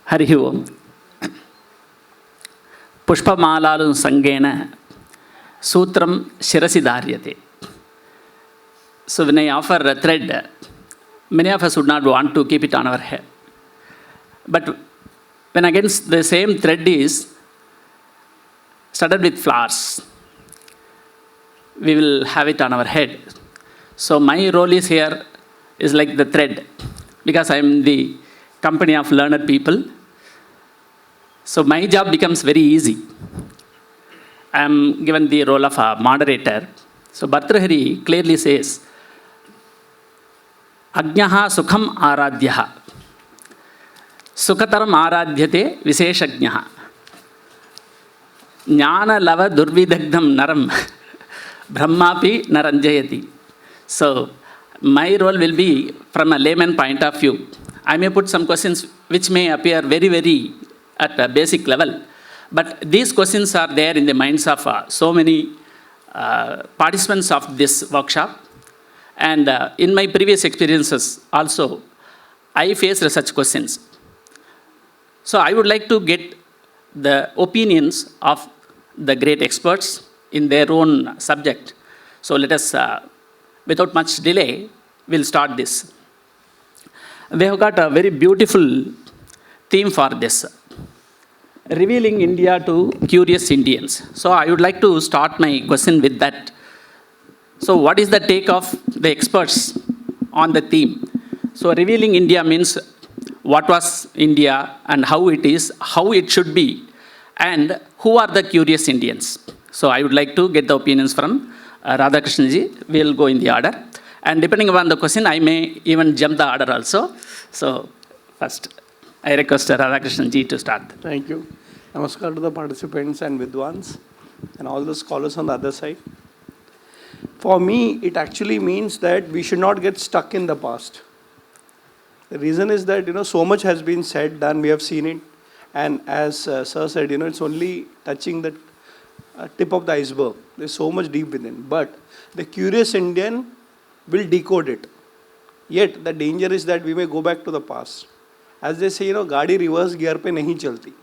Hari Om. Pushpamalalu Sangena Sutram Shirasi Dharyate. So when I offer a thread, many of us would not want to keep it on our head. But when against the same thread is studded with flowers, we will have it on our head. So my role is here is like the thread, because I am the company of learned people. So my job becomes very easy. I am given the role of a moderator. So Bhartrahari clearly says, Ajnaha Sukham Aradhyaha. Sukhataram Aradhyate Visheshajnaha. Jnana Lava Durvidagdham Naram Brahmapi Naranjayati. So my role will be from a layman point of view. I may put some questions which may appear very, very at a basic level. But these questions are there in the minds of so many participants of this workshop. And in my previous experiences also, I faced such questions. So I would like to get the opinions of the great experts in their own subject. So let us, without much delay, we'll start this. We have got a very beautiful theme for this. Revealing India to curious Indians. So I would like to start my question with that. So what is the take of the experts on the theme? So revealing India means what was India and how it is, how it should be, and who are the curious Indians. So I would like to get the opinions from Radhakrishnan ji. We'll go in the order. And depending upon the question, I may even jump the order also. So first, I request Radhakrishnan ji to start. Thank you. Namaskar to the participants and Vidwans and all the scholars on the other side. For me, it actually means that we should not get stuck in the past. The reason is that, so much has been said, done, we have seen it. And as Sir said, it's only touching the tip of the iceberg. There's so much deep within. But the curious Indian will decode it. Yet, the danger is that we may go back to the past. As they say, gaadi reverse gear pe nahi chalti.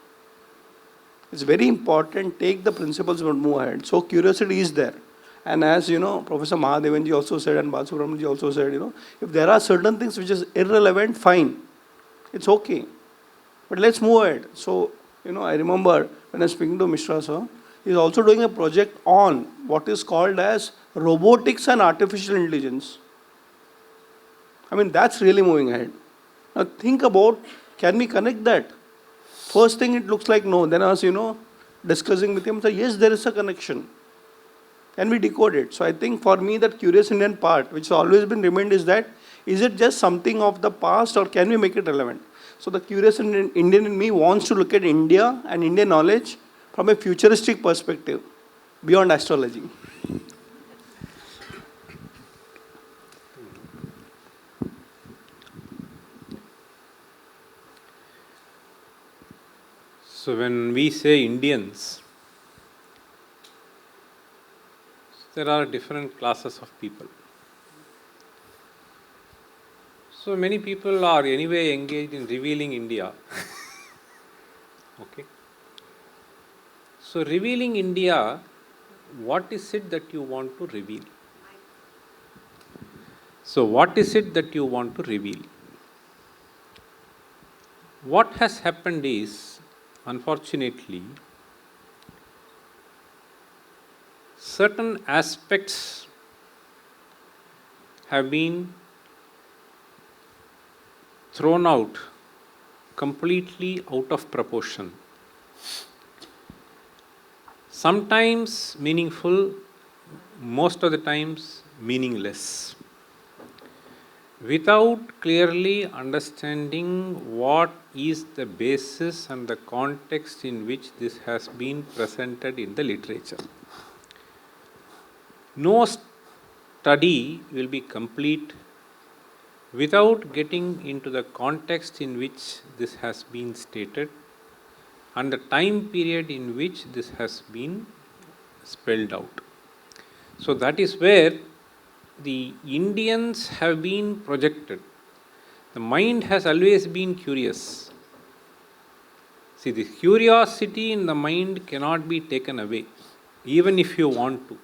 It's very important, take the principles and move ahead. So curiosity is there. And as Professor Mahadevan ji also said and Balasubramanian ji also said, if there are certain things which is irrelevant, fine. It's okay. But let's move ahead. So, I remember when I was speaking to Mishra sir, he's also doing a project on what is called as robotics and artificial intelligence. I mean, that's really moving ahead. Now think about, can we connect that? First thing it looks like no. Then I was, discussing with him, so yes, there is a connection. Can we decode it? So I think for me that curious Indian part, which has always been remained is that, is it just something of the past or can we make it relevant? So the curious Indian in me wants to look at India and Indian knowledge from a futuristic perspective, beyond astrology. So when we say Indians, there are different classes of people. So many people are anyway engaged in revealing India. Okay. So revealing India, what is it that you want to reveal? So what is it that you want to reveal? What has happened is, unfortunately, certain aspects have been thrown out completely out of proportion. Sometimes meaningful, most of the times meaningless. Without clearly understanding what is the basis and the context in which this has been presented in the literature. No study will be complete without getting into the context in which this has been stated and the time period in which this has been spelled out. So that is where the Indians have been projected. The mind has always been curious. See, the curiosity in the mind cannot be taken away, even if you want to.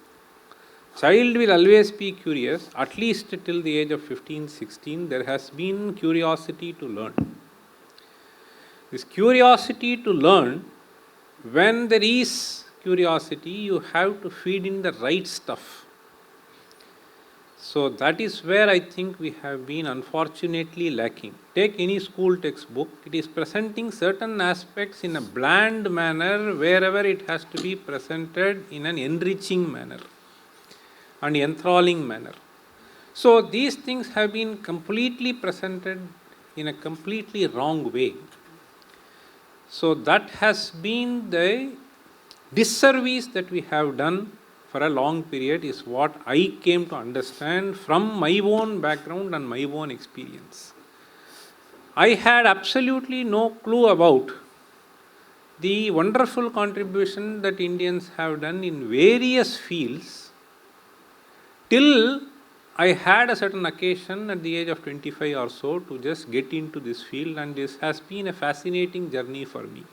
Child will always be curious, at least till the age of 15, 16, there has been curiosity to learn. This curiosity to learn, when there is curiosity, you have to feed in the right stuff. So that is where I think we have been unfortunately lacking. Take any school textbook, it is presenting certain aspects in a bland manner wherever it has to be presented in an enriching manner and enthralling manner. So these things have been completely presented in a completely wrong way. So that has been the disservice that we have done for a long period, is what I came to understand from my own background and my own experience. I had absolutely no clue about the wonderful contribution that Indians have done in various fields till I had a certain occasion at the age of 25 or so to just get into this field, and this has been a fascinating journey for me.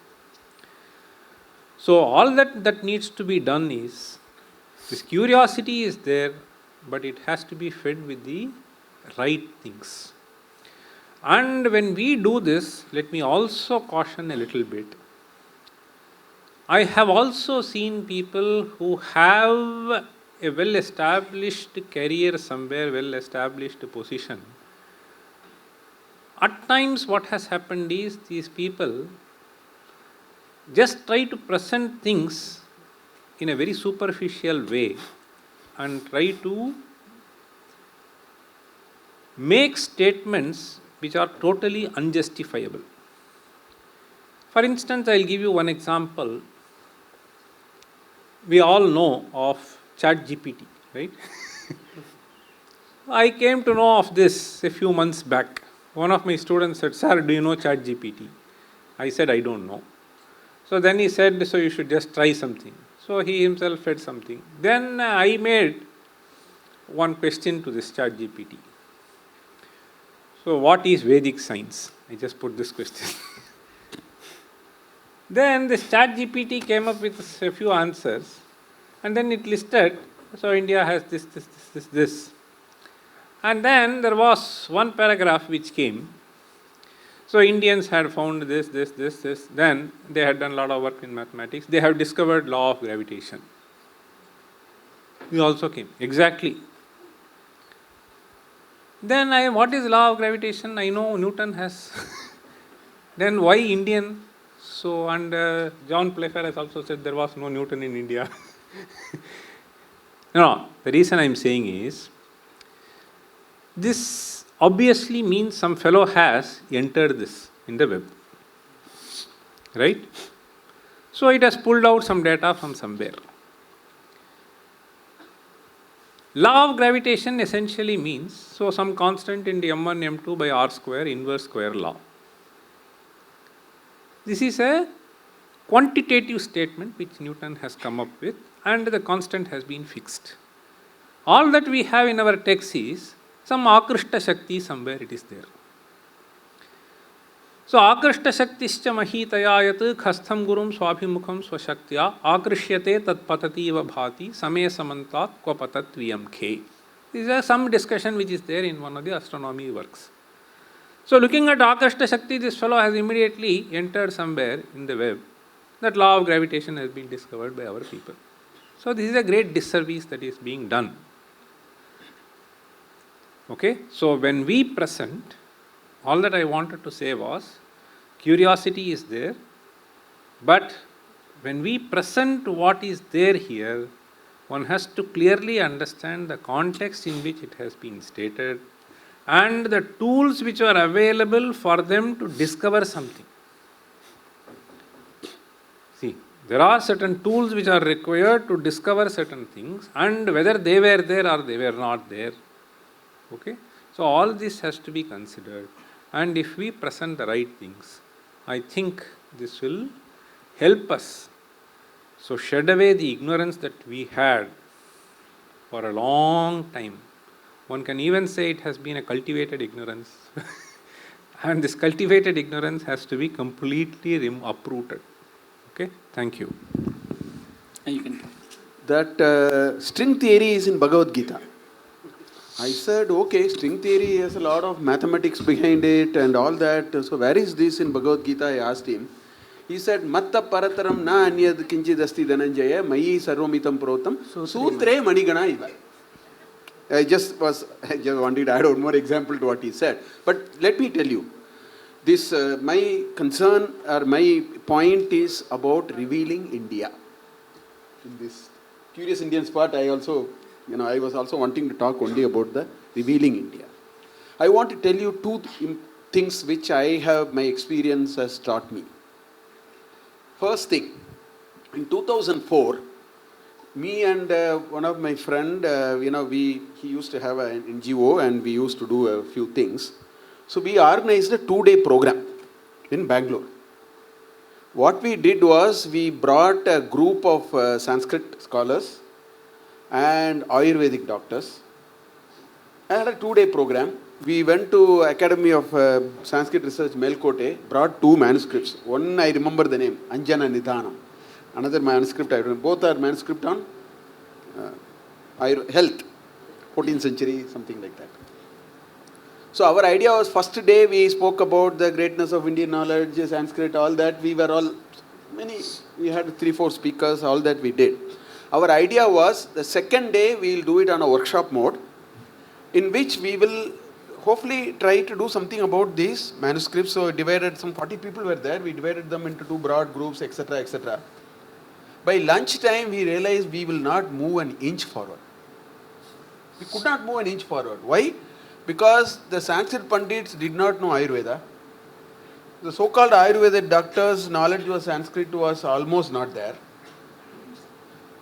So all that needs to be done is, this curiosity is there, but it has to be fed with the right things. And when we do this, let me also caution a little bit. I have also seen people who have a well-established career somewhere, well-established position. At times what has happened is, these people just try to present things in a very superficial way and try to make statements which are totally unjustifiable. For instance, I will give you one example. We all know of ChatGPT, right? I came to know of this a few months back. One of my students said, "Sir, do you know ChatGPT?" I said, "I don't know." So then he said, "So you should just try something." So he himself said something. Then I made one question to this ChatGPT. So what is Vedic science? I just put this question. Then this ChatGPT came up with a few answers, and then it listed, so India has this. And then there was one paragraph which came. So Indians had found this. Then they had done a lot of work in mathematics. They have discovered law of gravitation. We also came. Exactly. Then what is law of gravitation? I know Newton has. Then why Indian? So, and John Playfair has also said there was no Newton in India. No, the reason I am saying is, this obviously means some fellow has entered this in the web. Right? So it has pulled out some data from somewhere. Law of gravitation essentially means, so some constant in the m1, m2 by r square, inverse square law. This is a quantitative statement which Newton has come up with, and the constant has been fixed. All that we have in our text is some akrishta shakti, somewhere it is there. So akrishta shaktischa mahitayayat khastham gurum swabhimukham swashaktya akrishyate tat patati eva bhati same samantat kvapatat viyam khe. This is some discussion which is there in one of the astronomy works. So looking at akrishta shakti, this fellow has immediately entered somewhere in the web that law of gravitation has been discovered by our people. So this is a great disservice that is being done. Okay, so when we present, all that I wanted to say was, curiosity is there, but when we present what is there here, one has to clearly understand the context in which it has been stated and the tools which are available for them to discover something. See, there are certain tools which are required to discover certain things, and whether they were there or they were not there. Okay, so all this has to be considered, and if we present the right things, I think this will help us. So shed away the ignorance that we had for a long time. One can even say it has been a cultivated ignorance. And this cultivated ignorance has to be completely uprooted. Okay, thank you. You can. That string theory is in Bhagavad Gita. I said, okay, string theory has a lot of mathematics behind it and all that. So where is this in Bhagavad Gita? I asked him. He said, Matta parataram na anyad kinchid asti dhananjaya mayi sarvamitam protam sutre manigana iva. I just wanted to add one more example to what he said. But let me tell you, this my concern or my point is about revealing India. In this Curious Indians part, I was also wanting to talk only about the revealing India. I want to tell you two things which my experience has taught me. First thing, in 2004, me and one of my friend, he used to have an NGO and we used to do a few things. So we organized a 2-day program in Bangalore. What we did was we brought a group of Sanskrit scholars and Ayurvedic doctors and had a 2-day program. We went to Academy of Sanskrit Research, Melkote, brought 2 manuscripts. One I remember the name, Anjana Nidhanam. Another manuscript I remember. Both are manuscript on health, 14th century, something like that. So our idea was, first day we spoke about the greatness of Indian knowledge, Sanskrit, all that. We had 3-4 speakers, all that we did. Our idea was, the second day we will do it on a workshop mode, in which we will hopefully try to do something about these manuscripts. So divided, some 40 people were there, we divided them into 2 broad groups, etc., etc. By lunchtime, we realized we will not move an inch forward. We could not move an inch forward. Why? Because the Sanskrit Pandits did not know Ayurveda. The so-called Ayurvedic doctors' knowledge of Sanskrit was almost not there.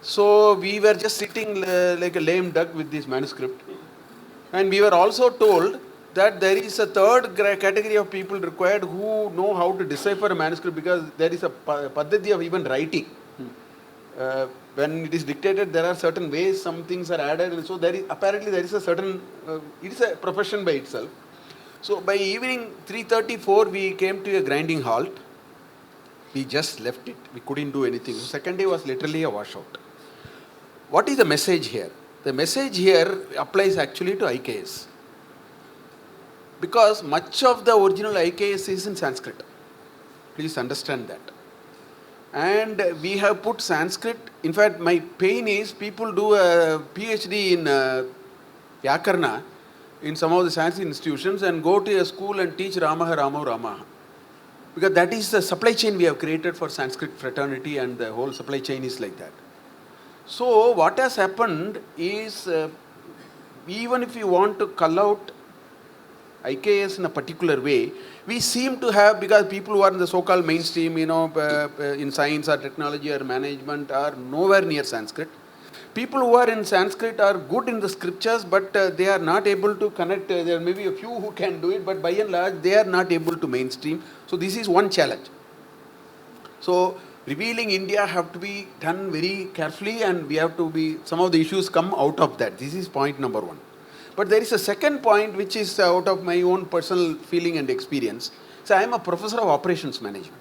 So we were just sitting like a lame duck with this manuscript. And we were also told that there is a third category of people required who know how to decipher a manuscript, because there is a paddhati of even writing. When it is dictated, there are certain ways, some things are added, and so apparently there is a certain, it is a profession by itself. So by evening 3:34, we came to a grinding halt. We just left it. We couldn't do anything. The second day was literally a washout. What is the message here? The message here applies actually to IKS. Because much of the original IKS is in Sanskrit. Please understand that. And we have put Sanskrit, in fact my pain is people do a PhD in Vyakarna in some of the Sanskrit institutions and go to a school and teach Ramaha, Ramaha, Ramaha. Because that is the supply chain we have created for Sanskrit fraternity, and the whole supply chain is like that. So what has happened is, even if you want to cull out IKS in a particular way, we seem to have, because people who are in the so-called mainstream, in science or technology or management, are nowhere near Sanskrit. People who are in Sanskrit are good in the scriptures, but they are not able to connect. There may be a few who can do it, but by and large, they are not able to mainstream. So this is one challenge. So revealing India have to be done very carefully, and we have to be, some of the issues come out of that. This is point number 1. But there is a second point which is out of my own personal feeling and experience. So I am a professor of operations management,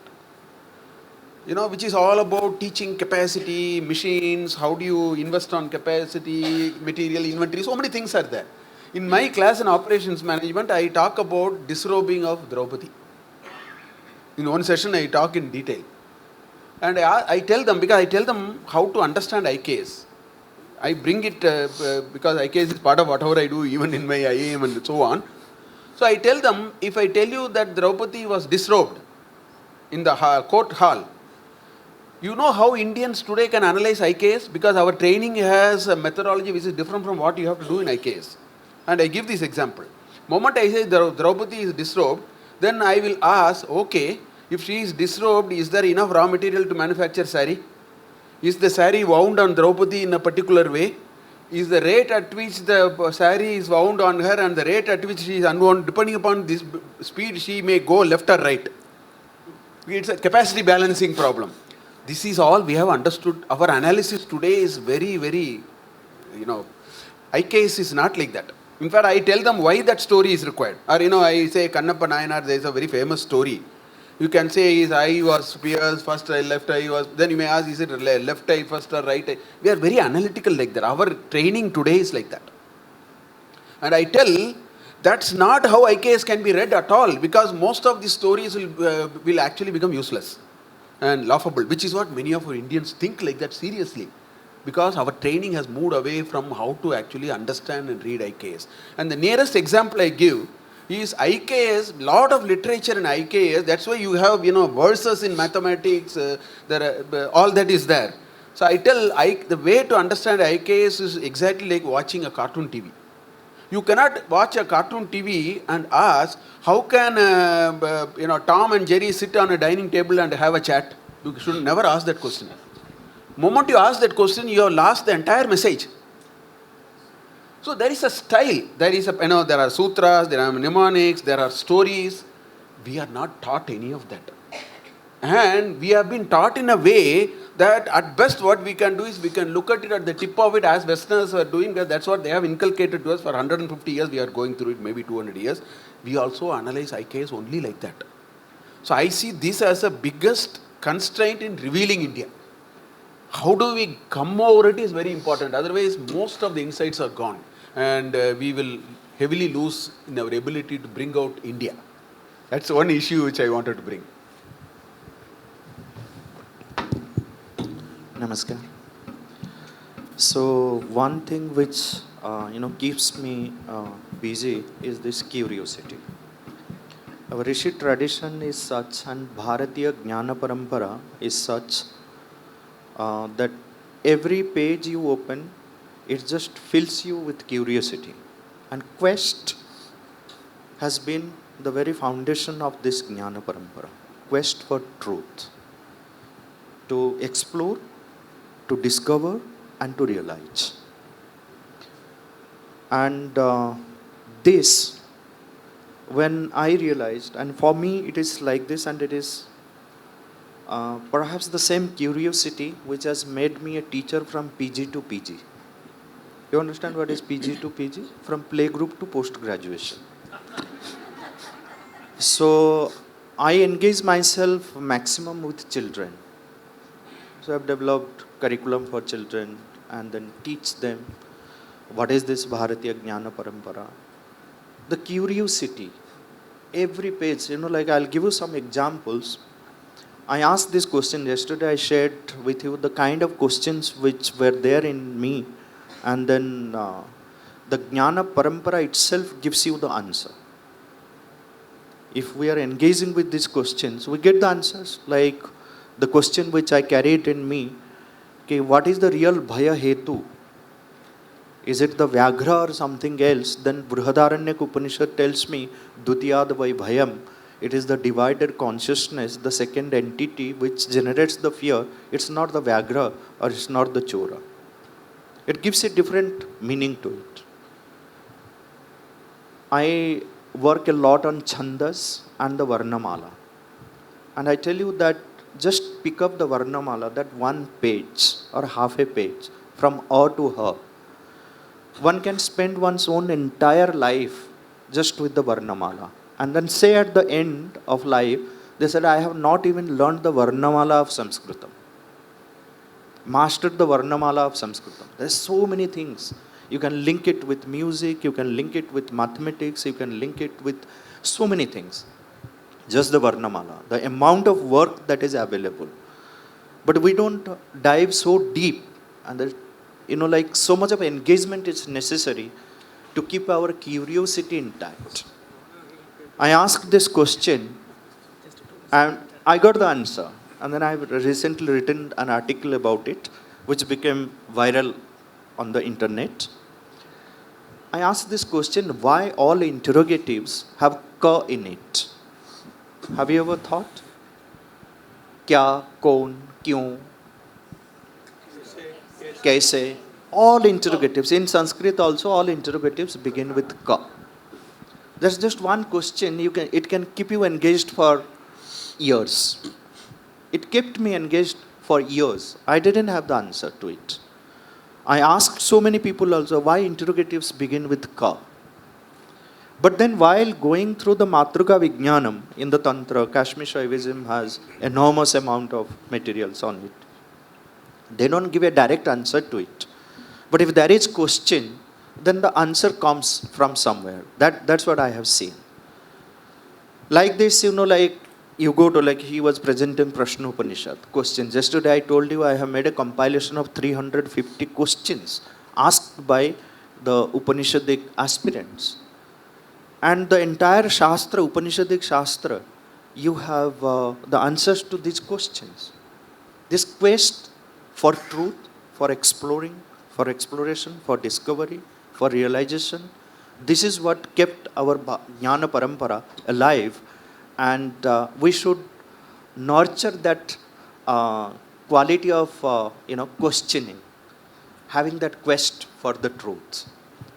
which is all about teaching capacity, machines, how do you invest on capacity, material, inventory, so many things are there. In my class in operations management, I talk about disrobing of Draupadi. In one session, I talk in detail. And I tell them, because I tell them how to understand IKS. I bring it because IKS is part of whatever I do, even in my IAM and so on. So I tell them, if I tell you that Draupadi was disrobed in the court hall, you know how Indians today can analyze IKS? Because our training has a methodology which is different from what you have to do in IKS. And I give this example. Moment I say Draupadi is disrobed, then I will ask, okay, if she is disrobed, is there enough raw material to manufacture sari? Is the sari wound on Draupadi in a particular way? Is the rate at which the sari is wound on her and the rate at which she is unwound, depending upon this speed, she may go left or right. It's a capacity balancing problem. This is all we have understood. Our analysis today is very, very, IKS is not like that. In fact, I tell them why that story is required. Or, I say Kannappa Nayanar, there is a very famous story. You can say his eye was pierced, first eye, left eye was, then you may ask, is it left eye first or right eye? We are very analytical like that. Our training today is like that. And I tell, that's not how IKS can be read at all, because most of these stories will actually become useless and laughable, which is what many of our Indians think like that seriously. Because our training has moved away from how to actually understand and read IKS. And the nearest example I give is IKS, lot of literature in IKS, that's why you have, verses in mathematics, all that is there. So I tell, the way to understand IKS is exactly like watching a cartoon TV. You cannot watch a cartoon TV and ask, how can, Tom and Jerry sit on a dining table and have a chat? You should never ask that question. Moment you ask that question, you have lost the entire message. So there is a style, there are sutras, there are mnemonics, there are stories. We are not taught any of that. And we have been taught in a way that at best what we can do is we can look at it at the tip of it, as Westerners are doing. That's what they have inculcated to us for 150 years. We are going through it, maybe 200 years. We also analyze IKS only like that. So I see this as the biggest constraint in revealing India. How do we come over it is very important. Otherwise, most of the insights are gone. And we will heavily lose in our ability to bring out India. That's one issue which I wanted to bring. Namaskar. So one thing which keeps me busy is this curiosity. Our Rishi tradition is such, and Bharatiya Jnana Parampara is such that every page you open, it just fills you with curiosity. And quest has been the very foundation of this Jnana Parampara. Quest for truth. To explore, to discover, and to realize. And this, when I realized, and for me it is like this, and it is perhaps the same curiosity which has made me a teacher from PG to PG. You understand what is PG to PG? From playgroup to post-graduation. So I engage myself maximum with children. So I've developed curriculum for children and then teach them what is this Bharatiya Jnana Parampara. The curiosity, every page, I'll give you some examples. I asked this question yesterday, I shared with you the kind of questions which were there in me, and then the Jnana Parampara itself gives you the answer. If we are engaging with these questions, we get the answers. Like the question which I carried in me, okay, what is the real Bhaya Hetu? Is it the Vyaghra or something else? Then Brihadaranyaka Upanishad tells me, Dutiyad Vai Bhayam. It is the divided consciousness, the second entity which generates the fear. It's not the Vyaghra or it's not the Chora. It gives a different meaning to it. I work a lot on Chandas and the Varnamala. And I tell you that just pick up the Varnamala, that one page or half a page, from A to H. One can spend one's own entire life just with the Varnamala. And then say at the end of life, they said, I have not even learned the Varnamala of Sanskritam. Mastered the Varnamala of Sanskritam. There's so many things. You can link it with music, you can link it with mathematics, you can link it with so many things. Just the Varnamala, the amount of work that is available. But we don't dive so deep, and there, so much of engagement is necessary to keep our curiosity intact. I asked this question and I got the answer. And then I've recently written an article about it, which became viral on the internet. I asked this question, why all interrogatives have ka in it? Have you ever thought? Kya, kaun, kyun, kaise? All interrogatives. In Sanskrit also, all interrogatives begin with ka. There's just one question, it can keep you engaged for years. It kept me engaged for years. I didn't have the answer to it. I asked so many people also, why interrogatives begin with ka? But then while going through the Matruka Vijnanam in the Tantra, Kashmir Shaivism has enormous amount of materials on it. They don't give a direct answer to it. But if there is question, then the answer comes from somewhere. That's what I have seen. Like this, like you go to, like he was presenting Prashna Upanishad questions. Yesterday I told you I have made a compilation of 350 questions asked by the Upanishadic aspirants. And the entire Shastra, Upanishadic Shastra, you have the answers to these questions. This quest for truth, for exploring, for exploration, for discovery, for realization, this is what kept our Jnana Parampara alive, and we should nurture that quality of questioning, having that quest for the truth.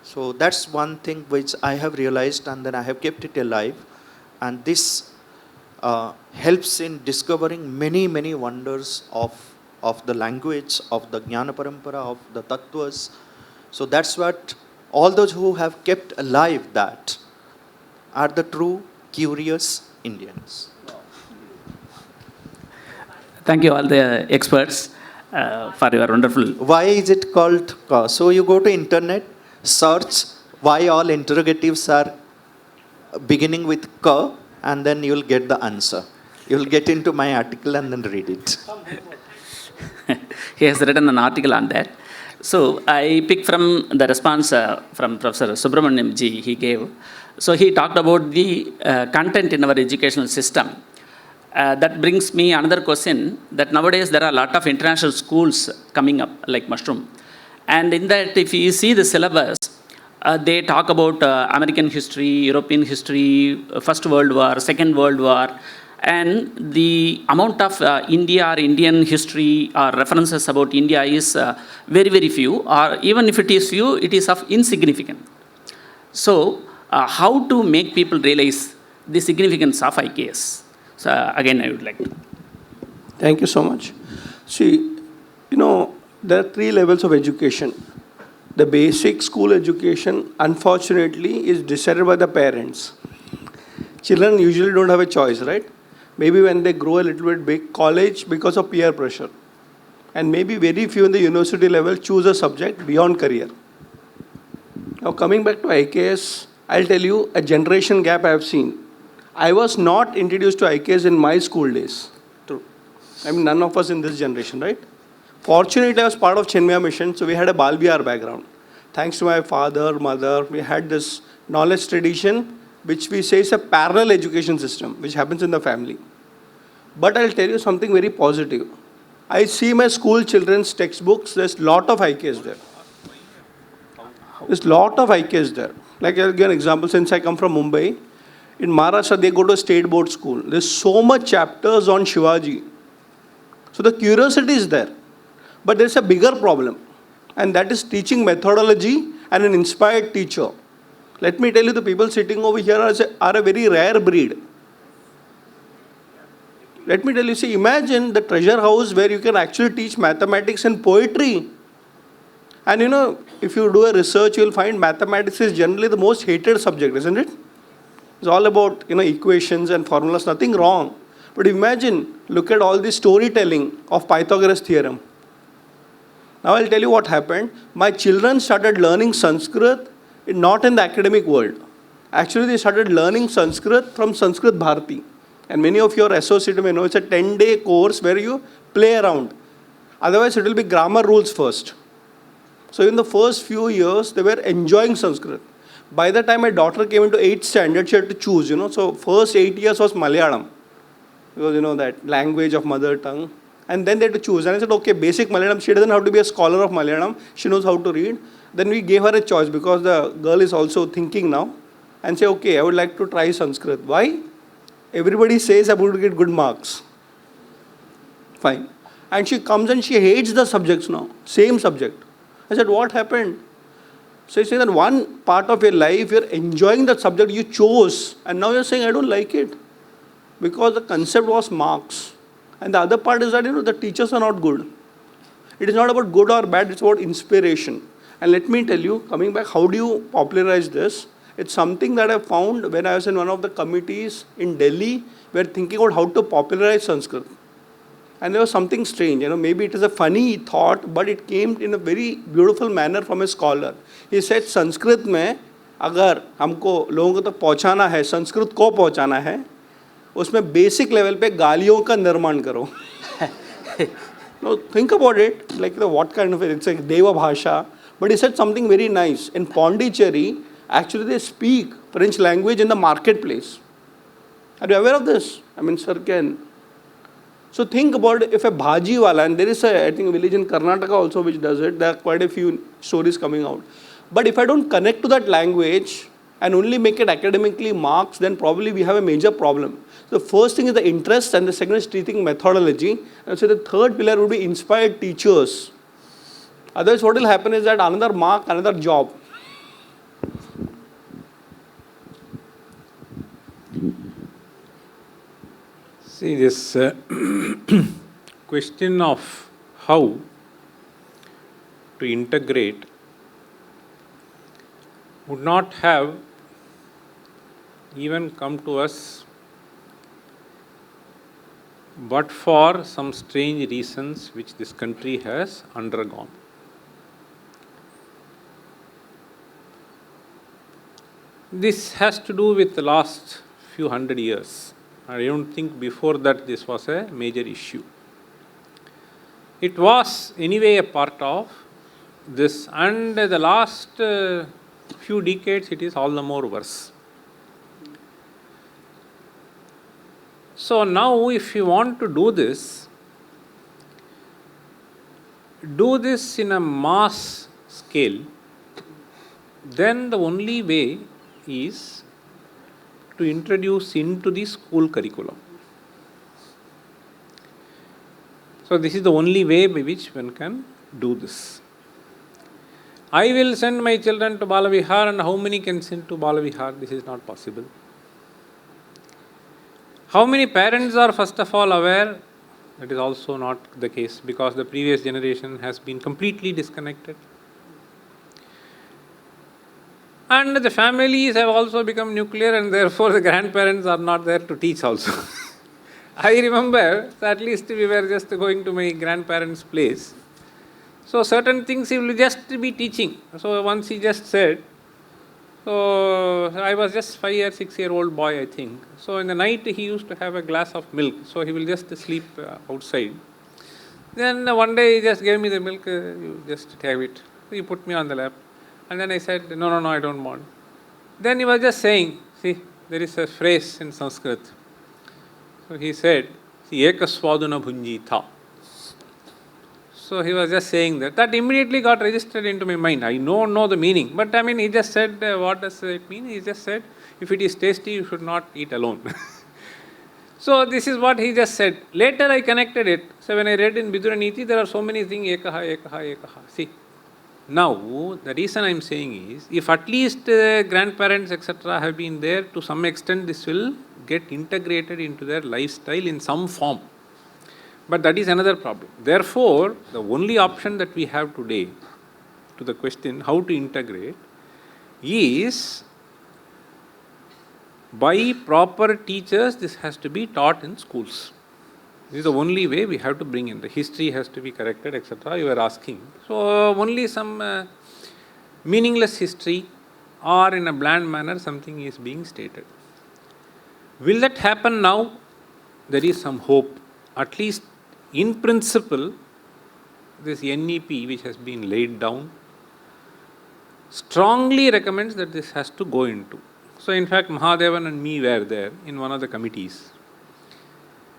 So that's one thing which I have realized, and then I have kept it alive, and this helps in discovering many, many wonders of the language, of the Jnana Parampara, of the Tattvas. So that's what all those who have kept alive that are the true curious Indians. Thank you all the experts for your wonderful. Why is it called Ka? So you go to internet, search why all interrogatives are beginning with Ka, and then you'll get the answer. You'll get into my article and then read it. He has written an article on that. So I picked from the response from Professor Subramanian ji he gave. So he talked about the content in our educational system. That brings me another question, that nowadays there are a lot of international schools coming up like Mushroom. And in that, if you see the syllabus, they talk about American history, European history, First World War, Second World War, and the amount of India or Indian history or references about India is very, very few, or even if it is few, it is of insignificant. So, how to make people realize the significance of IKS? So, again, I would like to. Thank you so much. See, there are 3 levels of education. The basic school education, unfortunately, is decided by the parents. Children usually don't have a choice, right? Maybe when they grow a little bit big, college because of peer pressure. And maybe very few in the university level choose a subject beyond career. Now coming back to IKS, I'll tell you a generation gap I have seen. I was not introduced to IKS in my school days. True. I mean, none of us in this generation, right? Fortunately, I was part of Chinmaya Mission, so we had a Bal Vihar background. Thanks to my father, mother, we had this knowledge tradition, which we say is a parallel education system, which happens in the family. But I'll tell you something very positive. I see my school children's textbooks, there's a lot of IKS there. There's a lot of IKS there. Like I'll give an example, since I come from Mumbai, in Maharashtra, they go to a state board school. There's so much chapters on Shivaji. So the curiosity is there. But there's a bigger problem, and that is teaching methodology and an inspired teacher. Let me tell you, the people sitting over here are a very rare breed. Let me tell you, see, imagine the treasure house where you can actually teach mathematics and poetry. And if you do a research, you'll find mathematics is generally the most hated subject, isn't it? It's all about, equations and formulas, nothing wrong. But imagine, look at all the storytelling of Pythagoras theorem. Now I'll tell you what happened. My children started learning Sanskrit, not in the academic world. Actually, they started learning Sanskrit from Sanskrit Bharati. And many of your associates may know it's a 10-day course where you play around. Otherwise, it will be grammar rules first. So in the first few years, they were enjoying Sanskrit. By the time my daughter came into 8th standard, she had to choose, So first 8 years was Malayalam. Because, that language of mother tongue. And then they had to choose. And I said, okay, basic Malayalam. She doesn't have to be a scholar of Malayalam. She knows how to read. Then we gave her a choice because the girl is also thinking now. And say, okay, I would like to try Sanskrit. Why? Everybody says I'm going to get good marks. Fine. And she comes and she hates the subjects now. Same subject. I said, what happened? So you say that one part of your life, you're enjoying that subject you chose. And now you're saying, I don't like it. Because the concept was marks. And the other part is that, the teachers are not good. It is not about good or bad, it's about inspiration. And let me tell you, coming back, how do you popularize this? It's something that I found when I was in one of the committees in Delhi. We were thinking about how to popularize Sanskrit. And there was something strange, maybe it is a funny thought, but it came in a very beautiful manner from a scholar. He said, Sanskrit में अगर हमको लोगों को तो पहुँचाना है, संस्कृत को पहुँचाना है, उसमें बेसिक लेवल पे गालियों का निर्माण करो. No, think about it, like what kind of it's like Deva Bhasha. But he said something very nice. In Pondicherry, actually they speak French language in the marketplace. Are you aware of this? I mean, sir can. So think about if a bhaji wala, and there is I think a village in Karnataka also which does it, there are quite a few stories coming out. But if I don't connect to that language and only make it academically marks, then probably we have a major problem. So the first thing is the interest, and the second is teaching methodology. And so the third pillar would be inspired teachers. Otherwise what will happen is that another mark, another job. See, this question of how to integrate would not have even come to us but for some strange reasons which this country has undergone. This has to do with the last few hundred years. I don't think before that this was a major issue. It was anyway a part of this, and the last few decades it is all the more worse. So now if you want to do this in a mass scale, then the only way is to introduce into the school curriculum. So this is the only way by which one can do this. I will send my children to Balavihar, and how many can send to Balavihar? This is not possible. How many parents are first of all aware? That is also not the case, because the previous generation has been completely disconnected. And the families have also become nuclear, and therefore the grandparents are not there to teach also. I remember, at least we were just going to my grandparents' place. So certain things he will just be teaching. So once he just said, so I was just 5 or 6 year old boy, I think. So in the night he used to have a glass of milk. So he will just sleep outside. Then one day he just gave me the milk, you just have it. He put me on the lap. And then I said, no, I don't want. Then he was just saying, see, there is a phrase in Sanskrit. So he said, Ekaswaduna bhunji tha. So he was just saying that. That immediately got registered into my mind. I don't know the meaning. But I mean, he just said, what does it mean? He just said, if it is tasty, you should not eat alone. So this is what he just said. Later I connected it. So when I read in Viduraniti, there are so many things, ekaha, ekaha, ekaha. See. Now, the reason I am saying is, if at least grandparents, etc., have been there, to some extent this will get integrated into their lifestyle in some form. But that is another problem. Therefore, the only option that we have today to the question how to integrate is by proper teachers. This has to be taught in schools. This is the only way we have to bring in. The history has to be corrected, etc. You are asking. So only some meaningless history or in a bland manner something is being stated. Will that happen now? There is some hope. At least in principle, this NEP which has been laid down strongly recommends that this has to go into. So in fact, Mahadevan and me were there in one of the committees.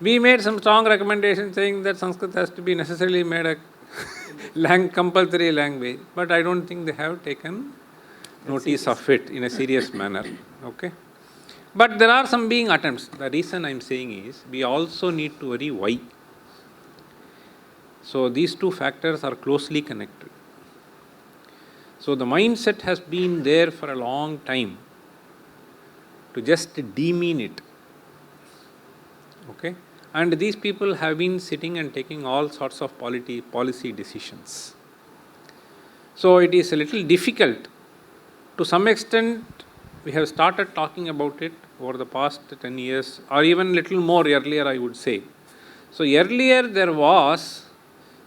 We made some strong recommendations saying that Sanskrit has to be necessarily made a compulsory language, but I don't think they have taken notice of it in a serious manner. Okay? But there are some being attempts. The reason I am saying is, we also need to worry why. So these two factors are closely connected. So the mindset has been there for a long time to just demean it. Okay? And these people have been sitting and taking all sorts of policy decisions. So it is a little difficult. To some extent, we have started talking about it over the past 10 years, or even little more earlier, I would say. So earlier there was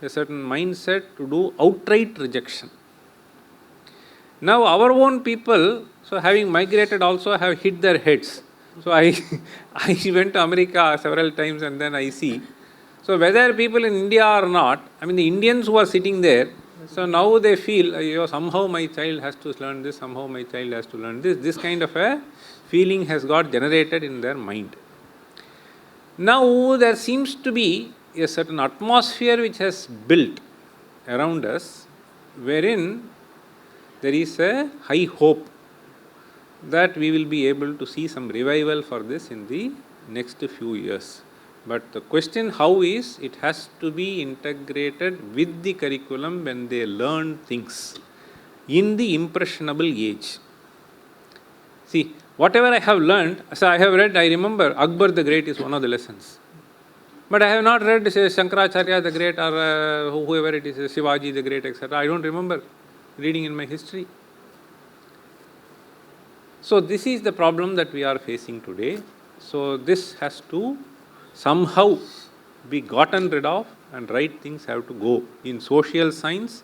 a certain mindset to do outright rejection. Now our own people, so having migrated also, have hit their heads. So I went to America several times and then I see. So whether people in India or not, I mean the Indians who are sitting there, so now they feel, somehow my child has to learn this, somehow my child has to learn this. This kind of a feeling has got generated in their mind. Now there seems to be a certain atmosphere which has built around us, wherein there is a high hope that we will be able to see some revival for this in the next few years. But the question how is, it has to be integrated with the curriculum when they learn things in the impressionable age. See, whatever I have learned, so I have read, I remember Akbar the Great is one of the lessons. But I have not read, say, Shankaracharya the Great or whoever it is, Shivaji the Great, etc. I don't remember reading in my history. So this is the problem that we are facing today. So this has to somehow be gotten rid of, and right things have to go in social science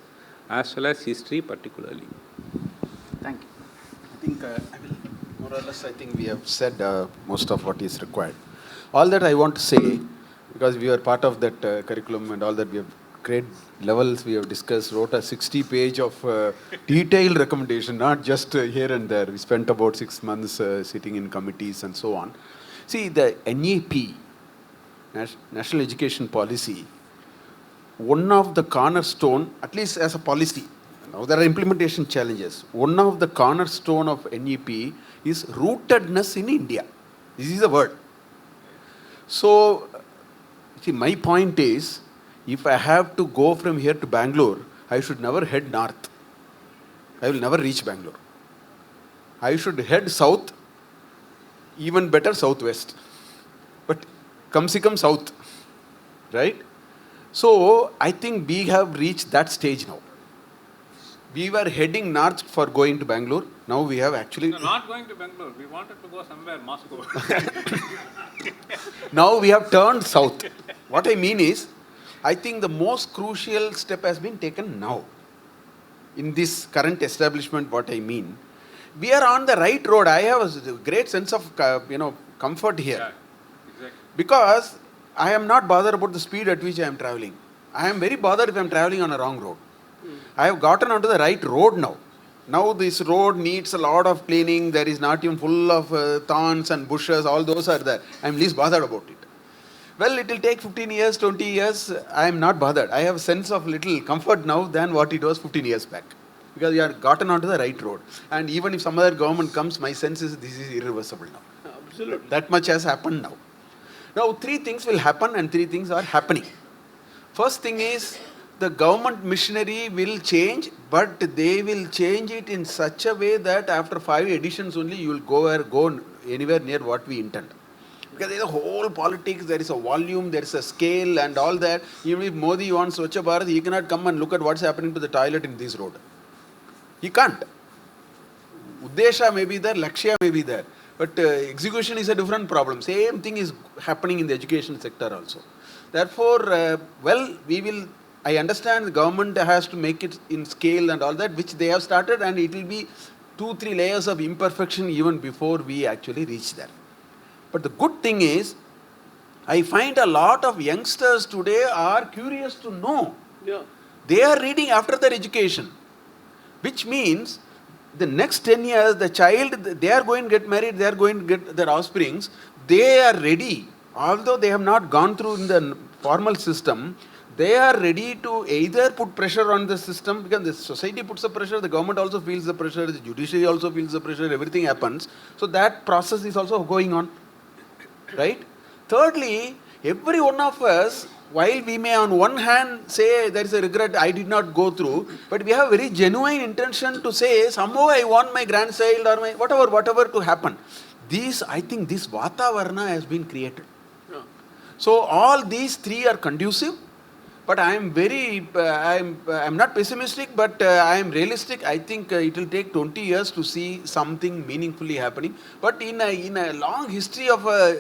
as well as history particularly. Thank you. I think more or less I think we have said most of what is required. All that I want to say, because we are part of that curriculum and all that, we have grade levels we have discussed, wrote a 60-page of detailed recommendation, not just here and there. We spent about 6 months sitting in committees and so on. See, the NEP, National Education Policy, one of the cornerstone, at least as a policy, now there are implementation challenges. One of the cornerstone of NEP is rootedness in India. This is the word. So, see, my point is, if I have to go from here to Bangalore, I should never head north. I will never reach Bangalore. I should head south, even better southwest. But come se come south, right? So I think we have reached that stage now. We were heading north for going to Bangalore. Now we have actually... No, not going to Bangalore. We wanted to go somewhere, Moscow. Now we have turned south. What I mean is, I think the most crucial step has been taken now. In this current establishment, what I mean, we are on the right road. I have a great sense of comfort here. Yeah, exactly. Because I am not bothered about the speed at which I am traveling. I am very bothered if I am traveling on a wrong road. I have gotten onto the right road now. Now this road needs a lot of cleaning. There is not even full of thorns and bushes. All those are there. I am least bothered about it. Well, it will take 15 years, 20 years. I am not bothered. I have a sense of little comfort now than what it was 15 years back. Because we are gotten onto the right road. And even if some other government comes, my sense is this is irreversible now. Absolutely. That much has happened now. Now, 3 things will happen and 3 things are happening. First thing is, the government machinery will change, but they will change it in such a way that after 5 editions only, you will go anywhere near what we intend. Because there is a whole politics, there is a volume, there is a scale and all that. Even if Modi wants Swachh Bharat, he cannot come and look at what's happening to the toilet in this road. He can't. Uddesha may be there, Lakshya may be there. But execution is a different problem. Same thing is happening in the education sector also. Therefore, I understand the government has to make it in scale and all that, which they have started, and it will be 2-3 layers of imperfection even before we actually reach there. But the good thing is, I find a lot of youngsters today are curious to know. Yeah. They are reading after their education, which means the next 10 years, the child, they are going to get married, they are going to get their offsprings, they are ready. Although they have not gone through in the formal system, they are ready to either put pressure on the system, because the society puts the pressure, the government also feels the pressure, the judiciary also feels the pressure, everything happens. So that process is also going on. Right? Thirdly, every one of us, while we may on one hand say there is a regret, I did not go through, but we have very genuine intention to say, somehow I want my grandchild or my whatever to happen. I think this Vatavarna has been created. Yeah. So all these 3 are conducive. But I am I'm not pessimistic, but I am realistic. I think it will take 20 years to see something meaningfully happening. But in a long history of a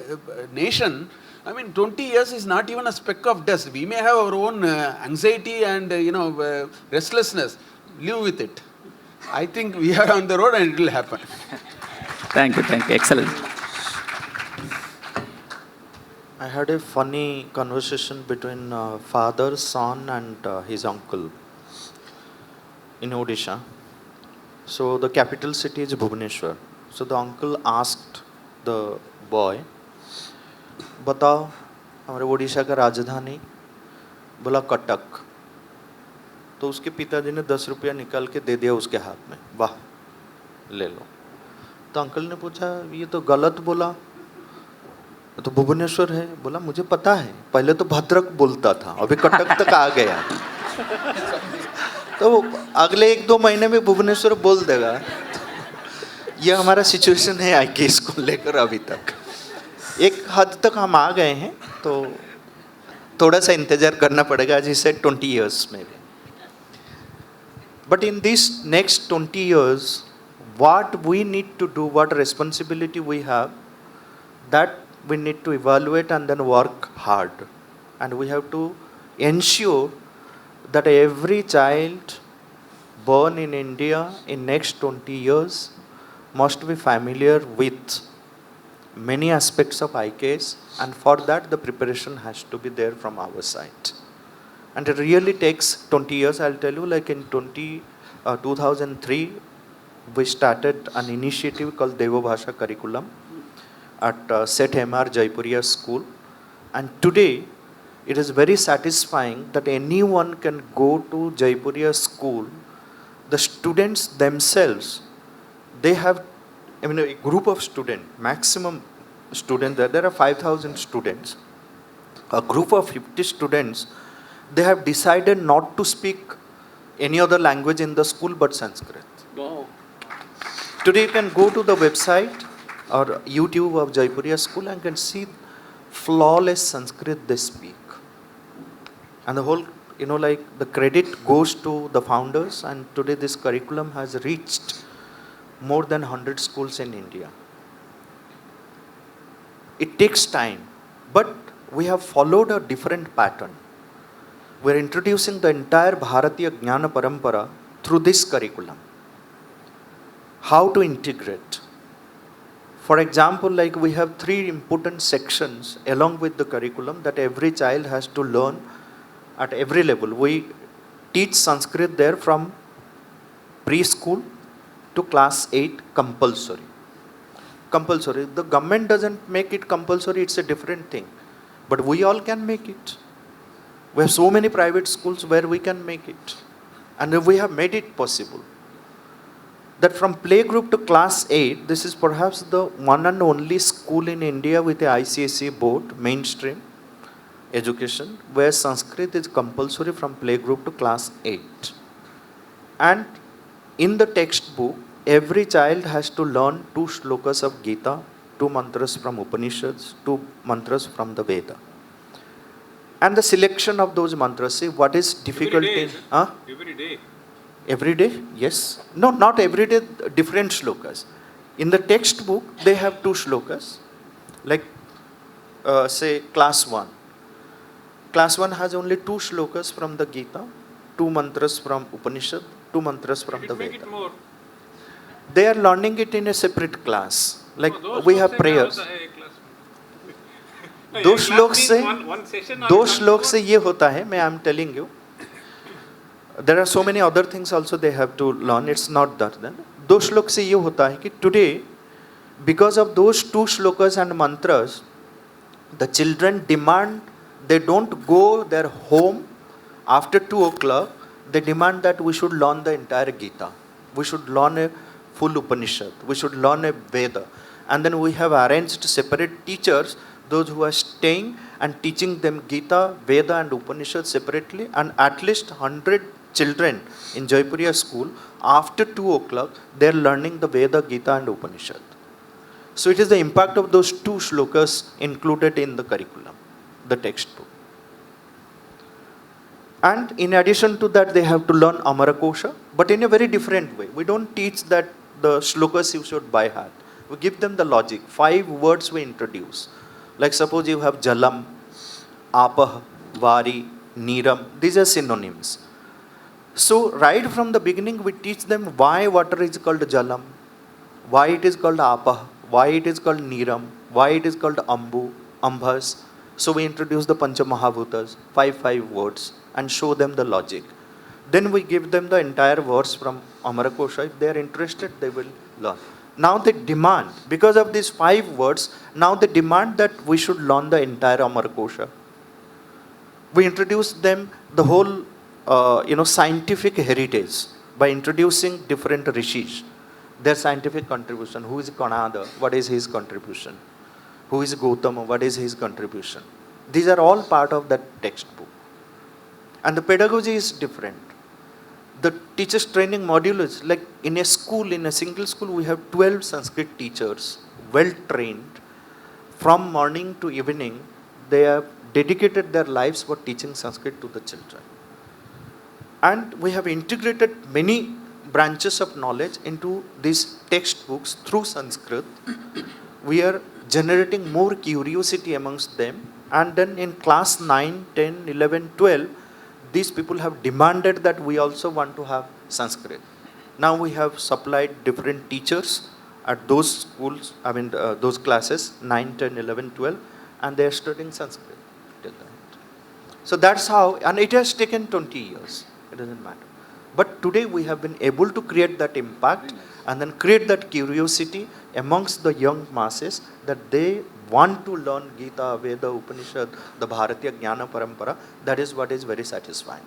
nation, I mean, 20 years is not even a speck of dust. We may have our own anxiety and restlessness. Live with it. I think we are on the road and it will happen. Thank you. Excellent. I had a funny conversation between father, son, and his uncle in Odisha. So the capital city is Bhubaneswar. So the uncle asked the boy, बताओ हमारे ओडिशा का राजधानी? बोला कटक. तो उसके पिताजी ने 10 रुपया निकाल के दे दिया उसके हाथ में. वाह, ले लो. तो अंकल ने पूछा ये तो गलत बोला, तो भुवनेश्वर है. बोला मुझे पता है, पहले तो भद्रक बोलता था, अभी कटक तक आ गया. तो अगले 1-2 महीने में भुवनेश्वर बोल देगा. ये हमारा सिचुएशन है आईकेएस को लेकर अभी तक. एक हद तक हम आ गए हैं, तो थोड़ा सा इंतजार करना पड़ेगा. as he said 20 years maybe. But in these next 20 years, what we need to do, what responsibility we have, that we need to evaluate and then work hard. And we have to ensure that every child born in India in next 20 years must be familiar with many aspects of IKS, and for that the preparation has to be there from our side. And it really takes 20 years. I'll tell you, like in 2003, we started an initiative called Devo Bhasha Curriculum at Set MR Jaipuriya School. And today, it is very satisfying that anyone can go to Jaipuriya School. The students themselves, they have, a group of students, maximum students, there are 5,000 students. A group of 50 students, they have decided not to speak any other language in the school but Sanskrit. Wow. Today you can go to the website or YouTube of Jaipuriya School and can see flawless Sanskrit they speak. And the whole, the credit goes to the founders, and today this curriculum has reached more than 100 schools in India. It takes time, but we have followed a different pattern. We are introducing the entire Bharatiya Jnana Parampara through this curriculum. How to integrate. For example, like we have 3 important sections along with the curriculum that every child has to learn at every level. We teach Sanskrit there from preschool to class 8 compulsory. Compulsory. The government doesn't make it compulsory, it's a different thing. But we all can make it. We have so many private schools where we can make it. And we have made it possible. That from playgroup to class 8, this is perhaps the one and only school in India with a ICSE board, mainstream education, where Sanskrit is compulsory from playgroup to class 8. And in the textbook, every child has to learn 2 shlokas of Gita, 2 mantras from Upanishads, 2 mantras from the Veda. And the selection of those mantras, see what is difficult in... Every day. Every day? Yes. No, not every day, different shlokas. In the textbook, they have 2 shlokas. Like, say, class 1. Class 1 has only 2 shlokas from the Gita, 2 mantras from Upanishad, 2 mantras from the Make Veda. it more. They are learning it in a separate class. Like, we have prayers. दो श्लोक से ये होता है, मैं I'm telling you. There are so many other things also they have to learn. It's not that. Then 2 श्लोक से ये होता है कि today, because of those 2 shlokas and mantras, the children demand, they don't go their home after 2 o'clock. They demand that we should learn the entire Gita. We should learn a full Upanishad. We should learn a Veda. And then we have arranged separate teachers, those who are staying and teaching them Gita, Veda and Upanishad separately, and at least 100 children in Jaipuriya school, after 2 o'clock, they are learning the Veda, Gita and Upanishad. So it is the impact of those 2 shlokas included in the curriculum, the textbook. And in addition to that, they have to learn Amarakosha, but in a very different way. We don't teach that the shlokas you should by heart. We give them the logic. 5 words we introduce. Like suppose you have Jalam, Apah, Vari, Neeram. These are synonyms. So right from the beginning, we teach them why water is called Jalam, why it is called Apah, why it is called Neeram, why it is called Ambu, Ambhas. So we introduce the Pancha Mahabhutas, 5 words, and show them the logic. Then we give them the entire verse from Amarakosha. If they are interested, they will learn. Now they demand, because of these 5 words, now they demand that we should learn the entire Amarakosha. We introduce them the whole scientific heritage by introducing different rishis, their scientific contribution. Who is Kanada? What is his contribution? Who is Gautama? What is his contribution? These are all part of that textbook. And the pedagogy is different. The teachers training module is like in a school, in a single school, we have 12 Sanskrit teachers, well trained. From morning to evening, they have dedicated their lives for teaching Sanskrit to the children. And we have integrated many branches of knowledge into these textbooks through Sanskrit. We are generating more curiosity amongst them. And then in class 9, 10, 11, 12, these people have demanded that we also want to have Sanskrit. Now we have supplied different teachers at those schools, those classes, 9, 10, 11, 12, and they are studying Sanskrit till that. So that's how, and it has taken 20 years. It doesn't matter. But today we have been able to create that impact and then create that curiosity amongst the young masses that they want to learn Gita, Veda, Upanishad, the Bharatiya Jnana Parampara. That is what is very satisfying.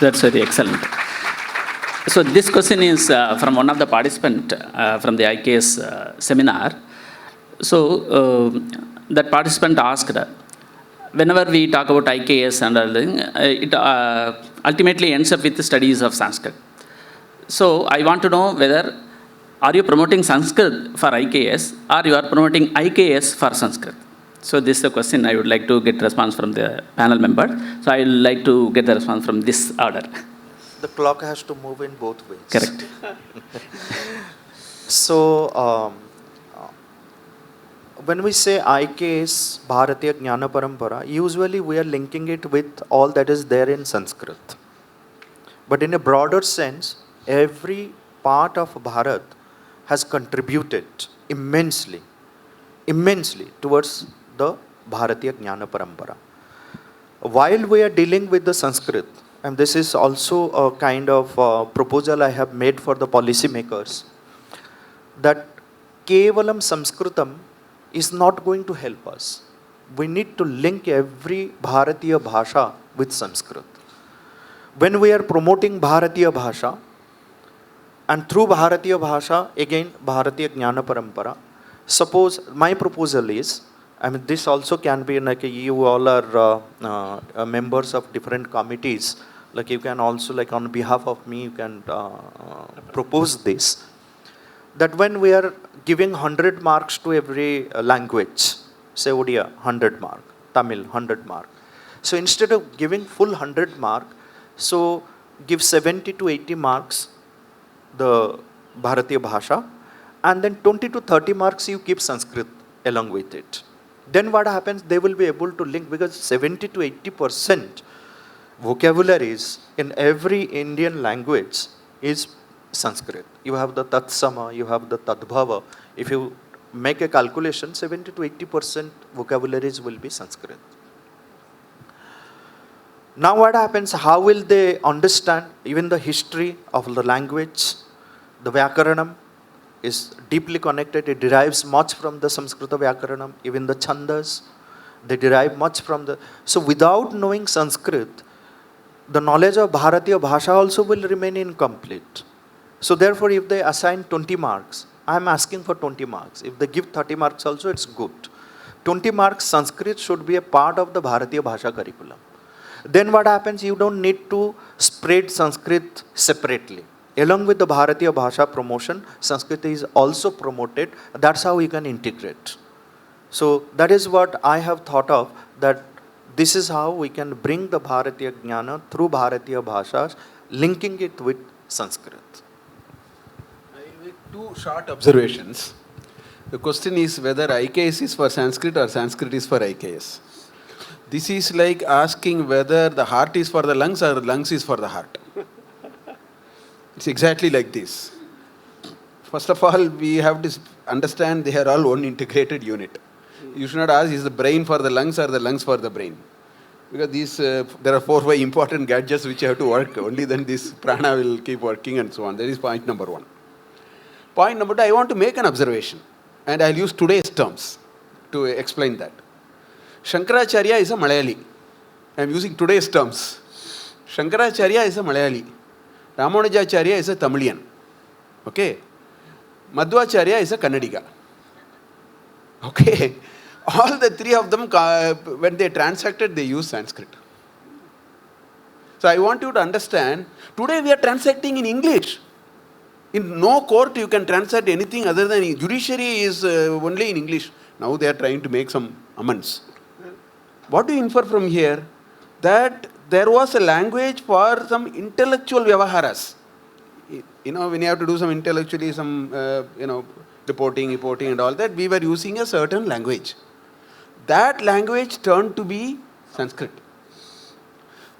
That's very excellent. So this question is from one of the participants from the IKS seminar. So that participant asked, whenever we talk about IKS and everything, it ultimately ends up with the studies of Sanskrit. So I want to know whether are you promoting Sanskrit for IKS or you are promoting IKS for Sanskrit? So this is a question I would like to get response from the panel member. So I would like to get the response from this order. The clock has to move in both ways. Correct. So when we say IKS, Bharatiya Jnana Parampara, usually we are linking it with all that is there in Sanskrit. But in a broader sense, every part of Bharat has contributed immensely towards the Bharatiya Jnana Parampara. While we are dealing with the Sanskrit, and this is also a kind of proposal I have made for the policymakers, that Kevalam Sanskritam is not going to help us. We need to link every Bharatiya Bhasha with Sanskrit. When we are promoting Bharatiya Bhasha, and through Bharatiya Bhasha, again Bharatiya Jnana Parampara, suppose my proposal is, this also can be like you all are members of different committees, like you can also like on behalf of me, you can propose this, that when we are giving 100 marks to every language, say Odia 100 mark, Tamil 100 mark. So instead of giving full 100 mark, so give 70 to 80 marks the Bharatiya Bhasha, and then 20 to 30 marks you keep Sanskrit along with it. Then what happens, they will be able to link, because 70 to 80% vocabularies in every Indian language is Sanskrit. You have the Tatsama, you have the Tadbhava. If you make a calculation, 70 to 80% vocabularies will be Sanskrit. Now what happens, how will they understand even the history of the language? The Vyakaranam is deeply connected. It derives much from the Samskrita Vyakaranam. Even the Chandas, they derive much from the... So without knowing Sanskrit, the knowledge of Bharatiya Bhasha also will remain incomplete. So therefore, if they assign 20 marks, I am asking for 20 marks. If they give 30 marks also, it's good. 20 marks Sanskrit should be a part of the Bharatiya Bhasha curriculum. Then what happens, you don't need to spread Sanskrit separately. Along with the Bharatiya Bhasha promotion, Sanskrit is also promoted. That's how you can integrate. So that is what I have thought of, that This is how we can bring the Bharatiya Jnana through Bharatiya Bhashas, linking it with Sanskrit. I will make two short observations. The question is whether IKS is for Sanskrit or Sanskrit is for IKS. This is like asking whether the heart is for the lungs or the lungs is for the heart. It's exactly like this. First of all, we have to understand they are all one integrated unit. You should not ask, is the brain for the lungs or the lungs for the brain? Because these, there are 4 or 5 important gadgets which have to work. Only then this prana will keep working and so on. That is point number 1. Point number 2, I want to make an observation. And I'll use today's terms to explain that. Shankaracharya is a Malayali. I'm using today's terms. Shankaracharya is a Malayali. Ramanujacharya is a Tamilian. Okay? Madhvacharya is a Kannadiga. Okay? All the 3 of them, when they transacted, they use Sanskrit. So I want you to understand, today we are transacting in English. In no court you can transact anything other than judiciary is only in English. Now they are trying to make some amends. What do you infer from here? That there was a language for some intellectual vyavaharas. You know, when you have to do some intellectually, some, reporting and all that, we were using a certain language. That language turned to be Sanskrit.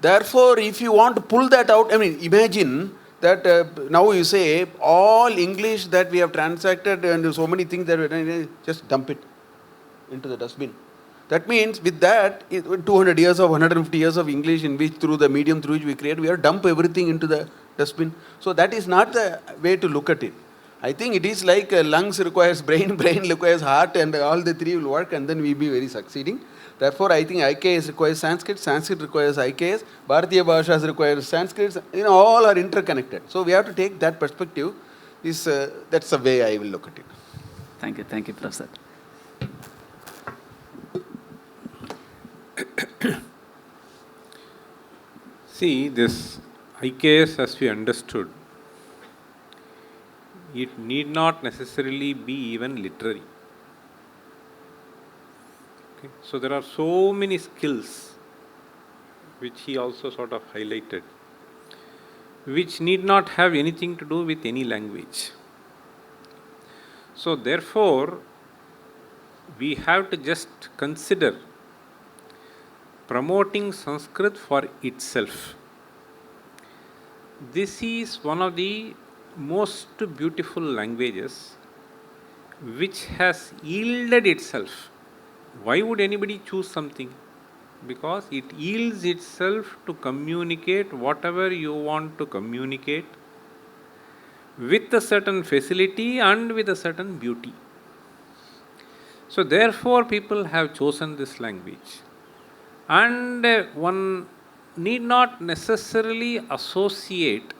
Therefore, if you want to pull that out, imagine that now you say all English that we have transacted and so many things that we have, just dump it into the dustbin. That means with that, 200 years of 150 years of English in which through the medium through which we create, we have dump everything into the dustbin. So that is not the way to look at it. I think it is like lungs requires brain, brain requires heart, and all the 3 will work, and then we will be very succeeding. Therefore, I think IKS requires Sanskrit, Sanskrit requires IKS, Bharatiya Bhashas requires Sanskrit, all are interconnected. So we have to take that perspective. That's the way I will look at it. Thank you, Professor. See, this IKS as we understood, it need not necessarily be even literary. Okay. So there are so many skills which he also sort of highlighted, which need not have anything to do with any language. So therefore, we have to just consider promoting Sanskrit for itself. This is one of the most beautiful languages which has yielded itself. Why would anybody choose something? Because it yields itself to communicate whatever you want to communicate with a certain facility and with a certain beauty. So therefore people have chosen this language. And one need not necessarily associate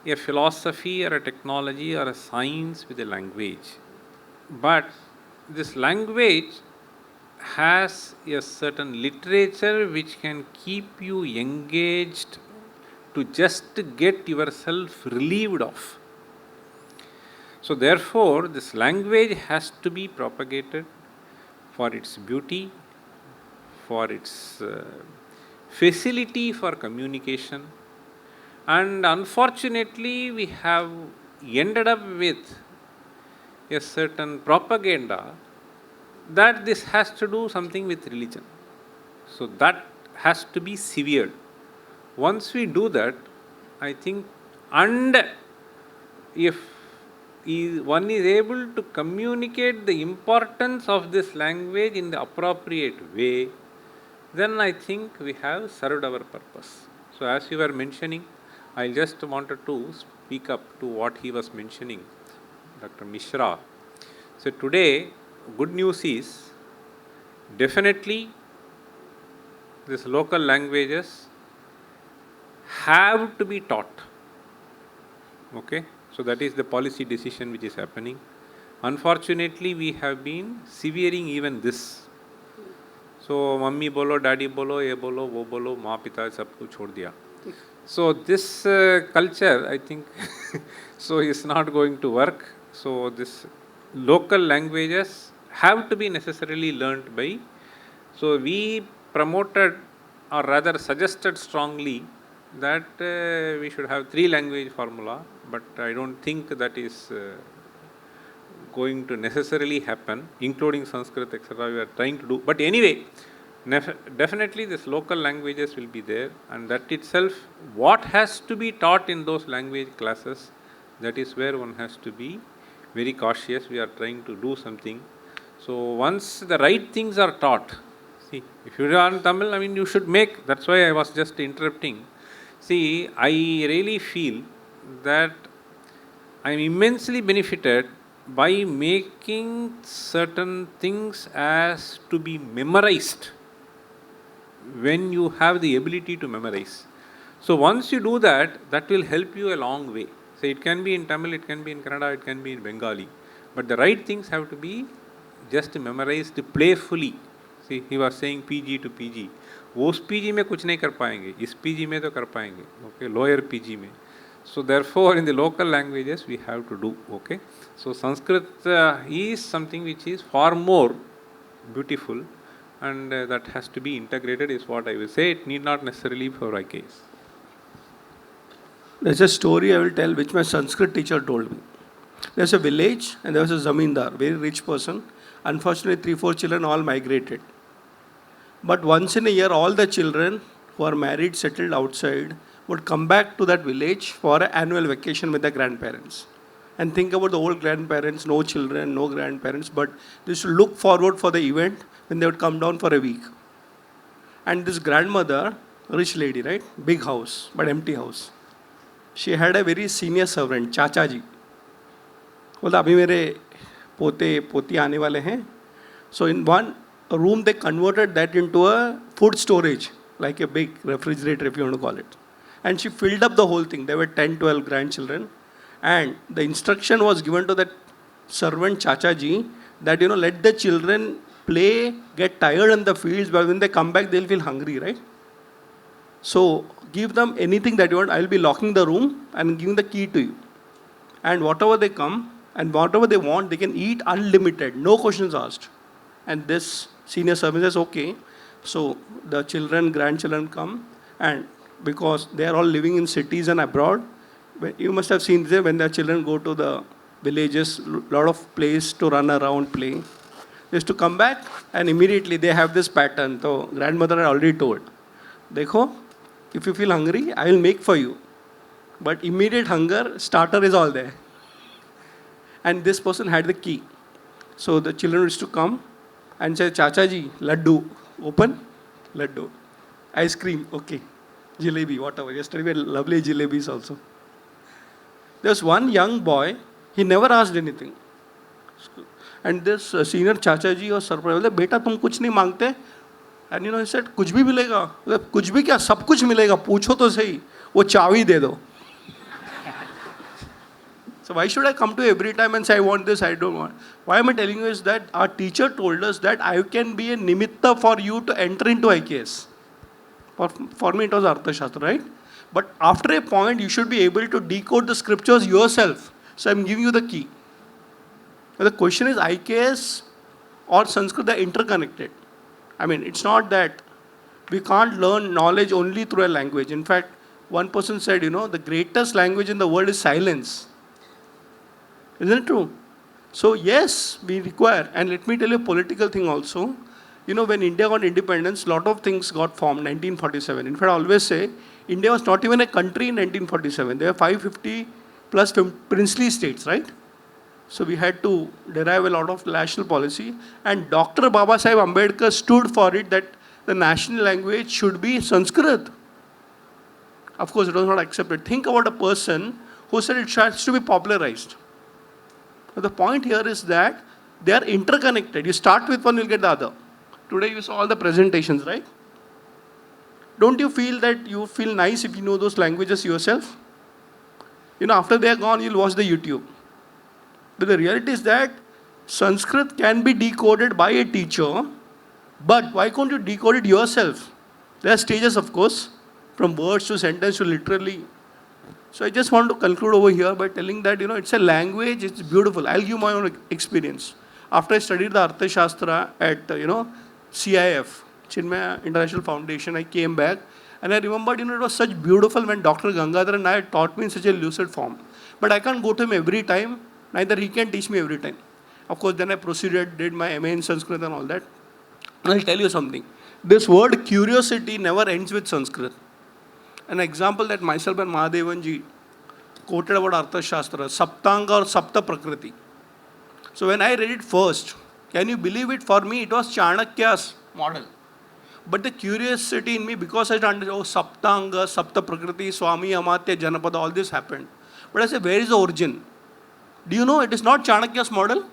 a philosophy or a technology or a science with a language. But this language has a certain literature which can keep you engaged to just get yourself relieved of. So therefore, this language has to be propagated for its beauty, for its facility for communication. And unfortunately, we have ended up with a certain propaganda that this has to do something with religion. So that has to be severed. Once we do that, I think, and if one is able to communicate the importance of this language in the appropriate way, then I think we have served our purpose. So as you were mentioning, I just wanted to speak up to what he was mentioning, Dr. Mishra. So today, good news is, definitely these local languages have to be taught. Okay? So that is the policy decision which is happening. Unfortunately, we have been severing even this. So, mummy bolo, daddy bolo, ye bolo, wo bolo, maa pita sab kuch chhod diya. So this culture, I think, so is not going to work. So this local languages have to be necessarily learnt by So we promoted, or rather suggested strongly, that we should have 3 language formula, but I don't think that is going to necessarily happen, including Sanskrit, etc. We are trying to do. But anyway, definitely this local languages will be there, and that itself, what has to be taught in those language classes, that is where one has to be very cautious. We are trying to do something. So once the right things are taught, see, if you are in Tamil, I mean, you should make, that's why I was just interrupting. See, I really feel that I am immensely benefited by making certain things as to be memorized when you have the ability to memorize. So once you do that, that will help you a long way. So it can be in Tamil, it can be in Kannada, it can be in Bengali. But the right things have to be just memorized playfully. See, he was saying PG to PG. उस PG में कुछ नहीं कर पाएंगे, इस PG में तो कर पाएंगे, okay, lower PG में. So therefore, in the local languages, we have to do, okay. So Sanskrit is something which is far more beautiful, and that has to be integrated, is what I will say. It need not necessarily be for IKS. There's a story I will tell which my Sanskrit teacher told me. There's a village and there was a zamindar, very rich person. Unfortunately, 3-4 children all migrated. But once in a year, all the children who are married, settled outside, would come back to that village for an annual vacation with their grandparents. And think about the old grandparents, no children, no grandparents, but they should look forward for the event when they would come down for a week. And this grandmother, rich lady, right? Big house, but empty house. She had a very senior servant, Chacha ji. बोलता अभी मेरे पोते पोती आने वाले हैं. So in one room they converted that into a food storage, like a big refrigerator if you want to call it. And she filled up the whole thing. There were 10-12 grandchildren. And the instruction was given to that servant Chacha ji that, let the children play, get tired in the fields, but when they come back, they'll feel hungry, right? So give them anything that you want. I'll be locking the room and giving the key to you. And whatever they come and whatever they want, they can eat unlimited, no questions asked. And this senior servant says, okay. So the children, grandchildren come, and because they are all living in cities and abroad, you must have seen this, when the children go to the villages, lot of place to run around, play. They used to come back and immediately they have this pattern. So grandmother had already told, Dekho, if you feel hungry, I will make for you. But immediate hunger, starter is all there. And this person had the key. So the children used to come and say, Chacha ji, laddu, open, laddu. Ice cream, okay. Jalebi, whatever. Yesterday we had lovely jalebis also. There's one young boy, he never asked anything. And this senior Chacha ji was surprised. Beta, tum kuch nahi mangte? And he said, kuch bhi milega. Kuch bhi kya? Sab kuch milega. Pucho to sahi. Wo chavi de do. So why should I come to you every time and say, I want this, I don't want? Why am I telling you is that our teacher told us that I can be a nimitta for you to enter into IKS. For me it was Arthashastra, right? But after a point, you should be able to decode the scriptures yourself. So I'm giving you the key. But the question is, IKS or Sanskrit are interconnected. I mean, it's not that we can't learn knowledge only through a language. In fact, one person said, the greatest language in the world is silence. Isn't it true? So yes, we require, and let me tell you a political thing also. When India got independence, lot of things got formed, 1947. In fact, I always say, India was not even a country in 1947. There were 550 plus princely states, right? So we had to derive a lot of national policy. And Dr. Baba Sahib Ambedkar stood for it that the national language should be Sanskrit. Of course, it was not accepted. Think about a person who said it has to be popularized. But the point here is that they are interconnected. You start with one, you'll get the other. Today you saw all the presentations, right? Don't you feel that you feel nice if you know those languages yourself? After they are gone, you'll watch the YouTube. But the reality is that Sanskrit can be decoded by a teacher, but why can't you decode it yourself? There are stages, of course, from words to sentence to literally. So I just want to conclude over here by telling that, it's a language, it's beautiful. I'll give my own experience. After I studied the Arthashastra at, CIF, Chinmaya International Foundation. I came back and I remembered, it was such beautiful when Dr. Gangadhar and I taught me in such a lucid form. But I can't go to him every time, neither he can teach me every time. Of course, then I proceeded, did my MA in Sanskrit and all that. And I'll tell you something. This word curiosity never ends with Sanskrit. An example that myself and Mahadevan ji quoted about Artha Shastra, Saptanga or Sapta Prakriti. So when I read it first, can you believe it? For me, it was Chanakya's model. But the curiosity in me, because I understood, Saptanga, Sapta Prakriti, Swami, Amatya, Janapada, all this happened. But I said, where is the origin? Do you know it is not Chanakya's model?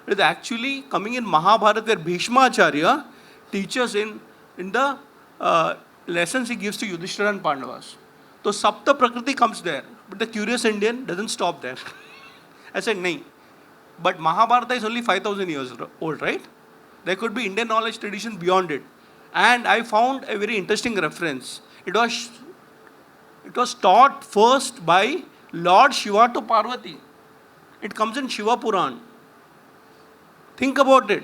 It is actually coming in Mahabharata, where Bhishma Acharya teaches in the lessons he gives to Yudhishthira and Pandavas. So Sapta Prakriti comes there, but the curious Indian doesn't stop there. I said, nahi. But Mahabharata is only 5,000 years old, right? There could be Indian knowledge tradition beyond it. And I found a very interesting reference. It was taught first by Lord Shiva to Parvati. It comes in Shiva Puran. Think about it.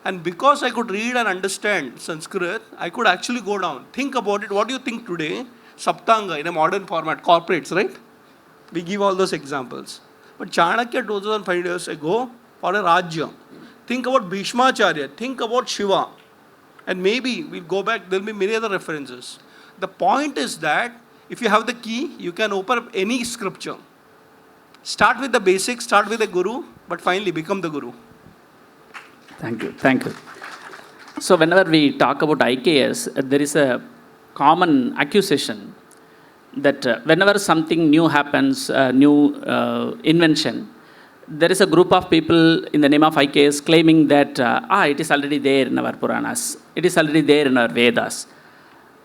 And because I could read and understand Sanskrit, I could actually go down. Think about it. What do you think today? Saptanga in a modern format, corporates, right? We give all those examples. But Chanakya 2005 years ago, for a Rajya. Think about Bhishmacharya. Think about Shiva. And maybe we'll go back, there'll be many other references. The point is that if you have the key, you can open up any scripture. Start with the basics, start with the guru, but finally become the guru. Thank you. Thank you. So whenever we talk about IKS, there is a common accusation that whenever something new happens, new invention, there is a group of people in the name of IKS claiming that it is already there in our Puranas, it is already there in our Vedas.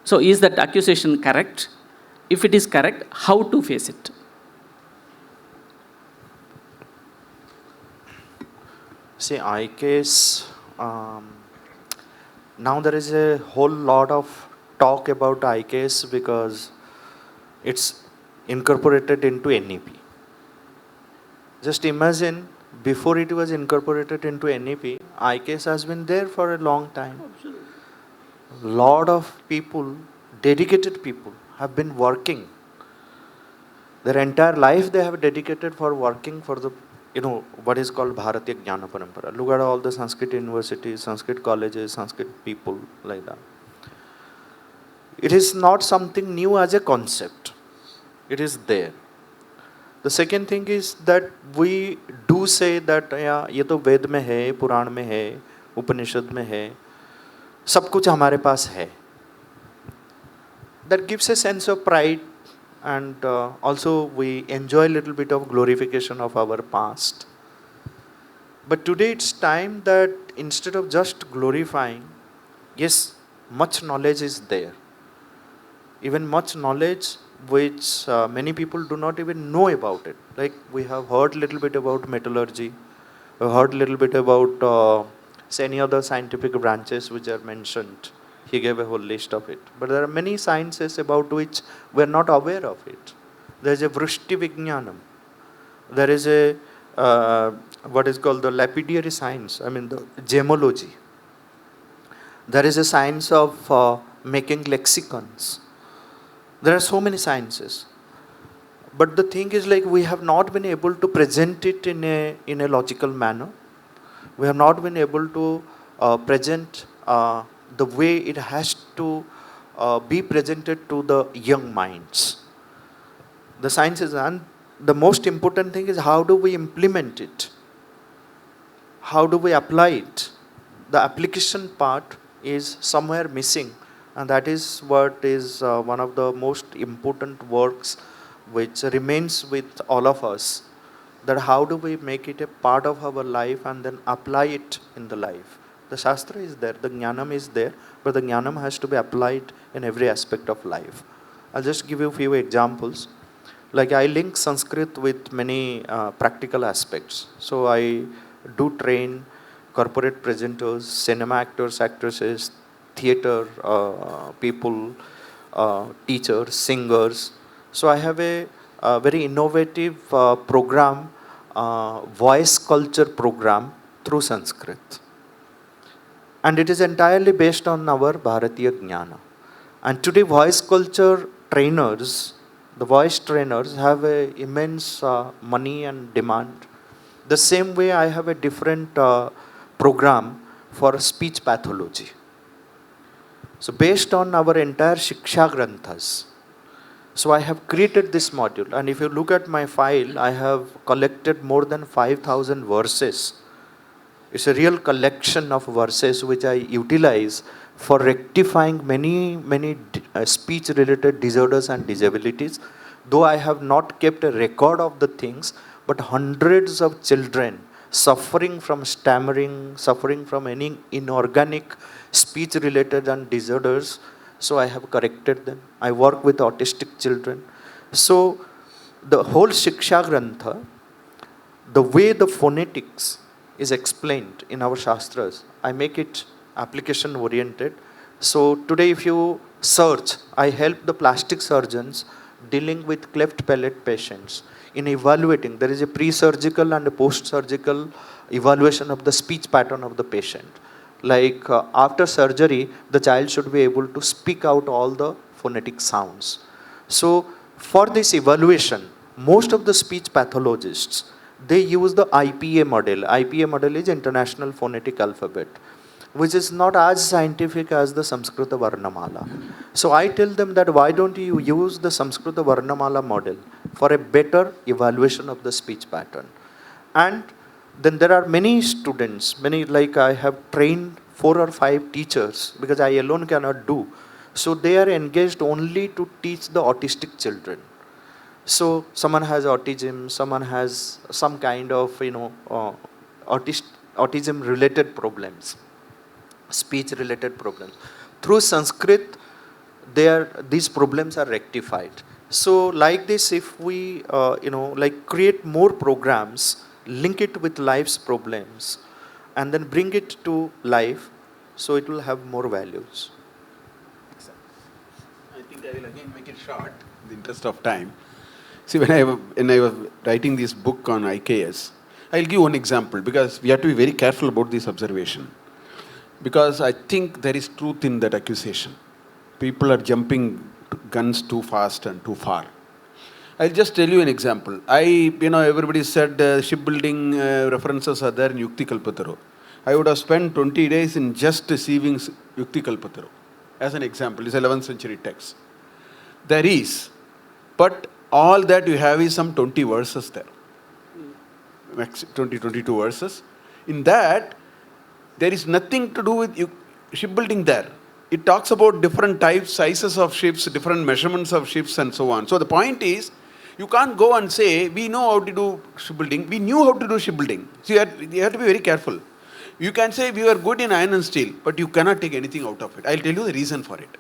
So is that accusation correct? If it is correct, how to face it? See, IKS, now there is a whole lot of talk about IKS because it's incorporated into NEP. Just imagine, before it was incorporated into NEP, IKS has been there for a long time. A lot of people, dedicated people, have been working. Their entire life they have dedicated for working for the, what is called Bharatiya Jnana Parampara. Look at all the Sanskrit universities, Sanskrit colleges, Sanskrit people like that. It is not something new as a concept. It is there. The second thing is that we do say that ये तो वेद में है, पुराण में है, उपनिषद में है, सब कुछ हमारे पास है. That gives a sense of pride, and also we enjoy a little bit of glorification of our past. But today it's time that instead of just glorifying, yes, much knowledge is there. Even much knowledge which many people do not even know about it. Like we have heard a little bit about metallurgy, we have heard a little bit about any other scientific branches which are mentioned. He gave a whole list of it. But there are many sciences about which we are not aware of it. There is a Vrishti Vijnanam. There is a what is called the lapidary science, the gemology. There is a science of making lexicons. There are so many sciences. But the thing is, like, we have not been able to present it in a logical manner. We have not been able to present the way it has to be presented to the young minds. The sciences, and the most important thing is how do we implement it? How do we apply it? The application part is somewhere missing. And that is what is one of the most important works which remains with all of us. That how do we make it a part of our life and then apply it in the life. The Shastra is there, the Jnanam is there, but the Jnanam has to be applied in every aspect of life. I'll just give you a few examples. Like I link Sanskrit with many practical aspects. So I do train corporate presenters, cinema actors, actresses, theater people, teachers, singers. So I have a very innovative program, voice culture program through Sanskrit. And it is entirely based on our Bharatiya Jnana. And today voice culture trainers, the voice trainers have a immense money and demand. The same way I have a different program for speech pathology. So based on our entire Shiksha Granthas, so I have created this module, and if you look at my file, I have collected more than 5,000 verses. It's a real collection of verses which I utilize for rectifying many speech-related disorders and disabilities. Though I have not kept a record of the things, but hundreds of children suffering from stammering, suffering from any inorganic speech-related and disorders, so I have corrected them. I work with autistic children. So the whole Shiksha Grantha, the way the phonetics is explained in our Shastras, I make it application oriented. So today if you search, I help the plastic surgeons dealing with cleft palate patients in evaluating. There is a pre-surgical and a post-surgical evaluation of the speech pattern of the patient. Like after surgery, the child should be able to speak out all the phonetic sounds. So for this evaluation, most of the speech pathologists, they use the IPA model. IPA model is International Phonetic Alphabet, which is not as scientific as the Samskrita Varnamala. So I tell them that why don't you use the Samskrita Varnamala model for a better evaluation of the speech pattern. And then there are many students, like I have trained 4 or 5 teachers because I alone cannot do. So they are engaged only to teach the autistic children. So someone has autism, someone has some kind of, autism related problems, speech related problems. Through Sanskrit, these problems are rectified. So like this, if we, create more programs, link it with life's problems, and then bring it to life, so it will have more values. I think I will again make it short in the interest of time. See, when I was writing this book on IKS, I'll give one example because we have to be very careful about this observation. Because I think there is truth in that accusation. People are jumping guns too fast and too far. I'll just tell you an example. Everybody said shipbuilding references are there in Yukti Kalpataru. I would have spent 20 days in just receiving Yukti Kalpataru. As an example, it's 11th century text. There is, but all that you have is some 20 verses there. 22 verses. In that, there is nothing to do with shipbuilding there. It talks about different types, sizes of ships, different measurements of ships and so on. So the point is, you can't go and say, we know how to do shipbuilding. We knew how to do shipbuilding. So you have to be very careful. You can say we were good in iron and steel, but you cannot take anything out of it. I'll tell you the reason for it.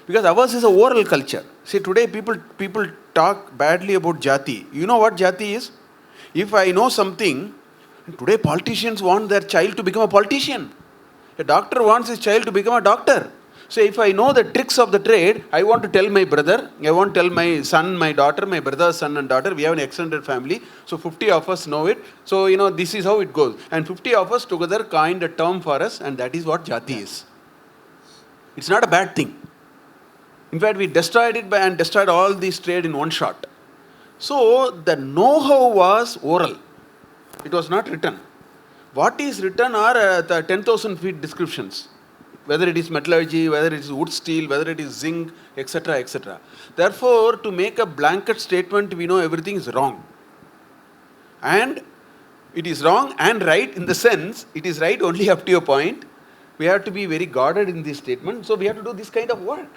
Because ours is a oral culture. See, today people talk badly about jati. You know what jati is? If I know something, today politicians want their child to become a politician. A doctor wants his child to become a doctor. So if I know the tricks of the trade, I want to tell my brother, I want to tell my son, my daughter, my brother's son and daughter, we have an extended family, so 50 of us know it. So, this is how it goes. And 50 of us together coined a term for us, and that is what jati is. It's not a bad thing. In fact, we destroyed it and destroyed all this trade in one shot. So, the know-how was oral. It was not written. What is written are the 10,000 feet descriptions. Whether it is metallurgy, whether it is wood steel, whether it is zinc, etc., etc. Therefore, to make a blanket statement, we know everything is wrong. And it is wrong and right in the sense, it is right only up to a point. We have to be very guarded in this statement. So we have to do this kind of work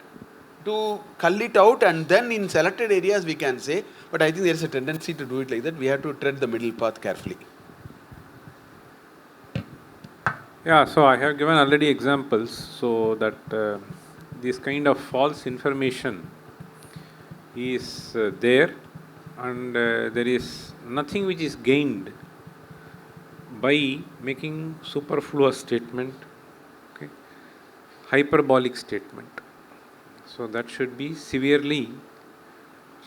to cull it out, and then in selected areas we can say, but I think there is a tendency to do it like that. We have to tread the middle path carefully. Yeah, so I have given already examples so that this kind of false information is there, and there is nothing which is gained by making superfluous statement, okay, hyperbolic statement. So that should be severely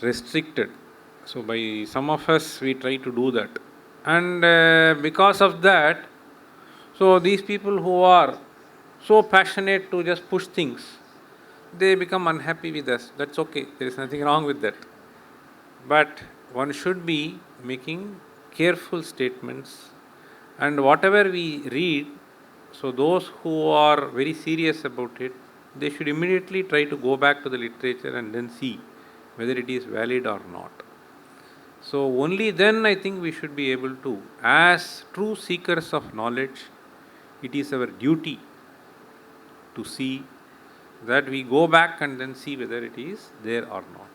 restricted. So by some of us we try to do that, and because of that, so these people who are so passionate to just push things, they become unhappy with us. That's okay. There is nothing wrong with that. But one should be making careful statements, and whatever we read, so those who are very serious about it, they should immediately try to go back to the literature and then see whether it is valid or not. So only then I think we should be able to, as true seekers of knowledge, it is our duty to see that we go back and then see whether it is there or not.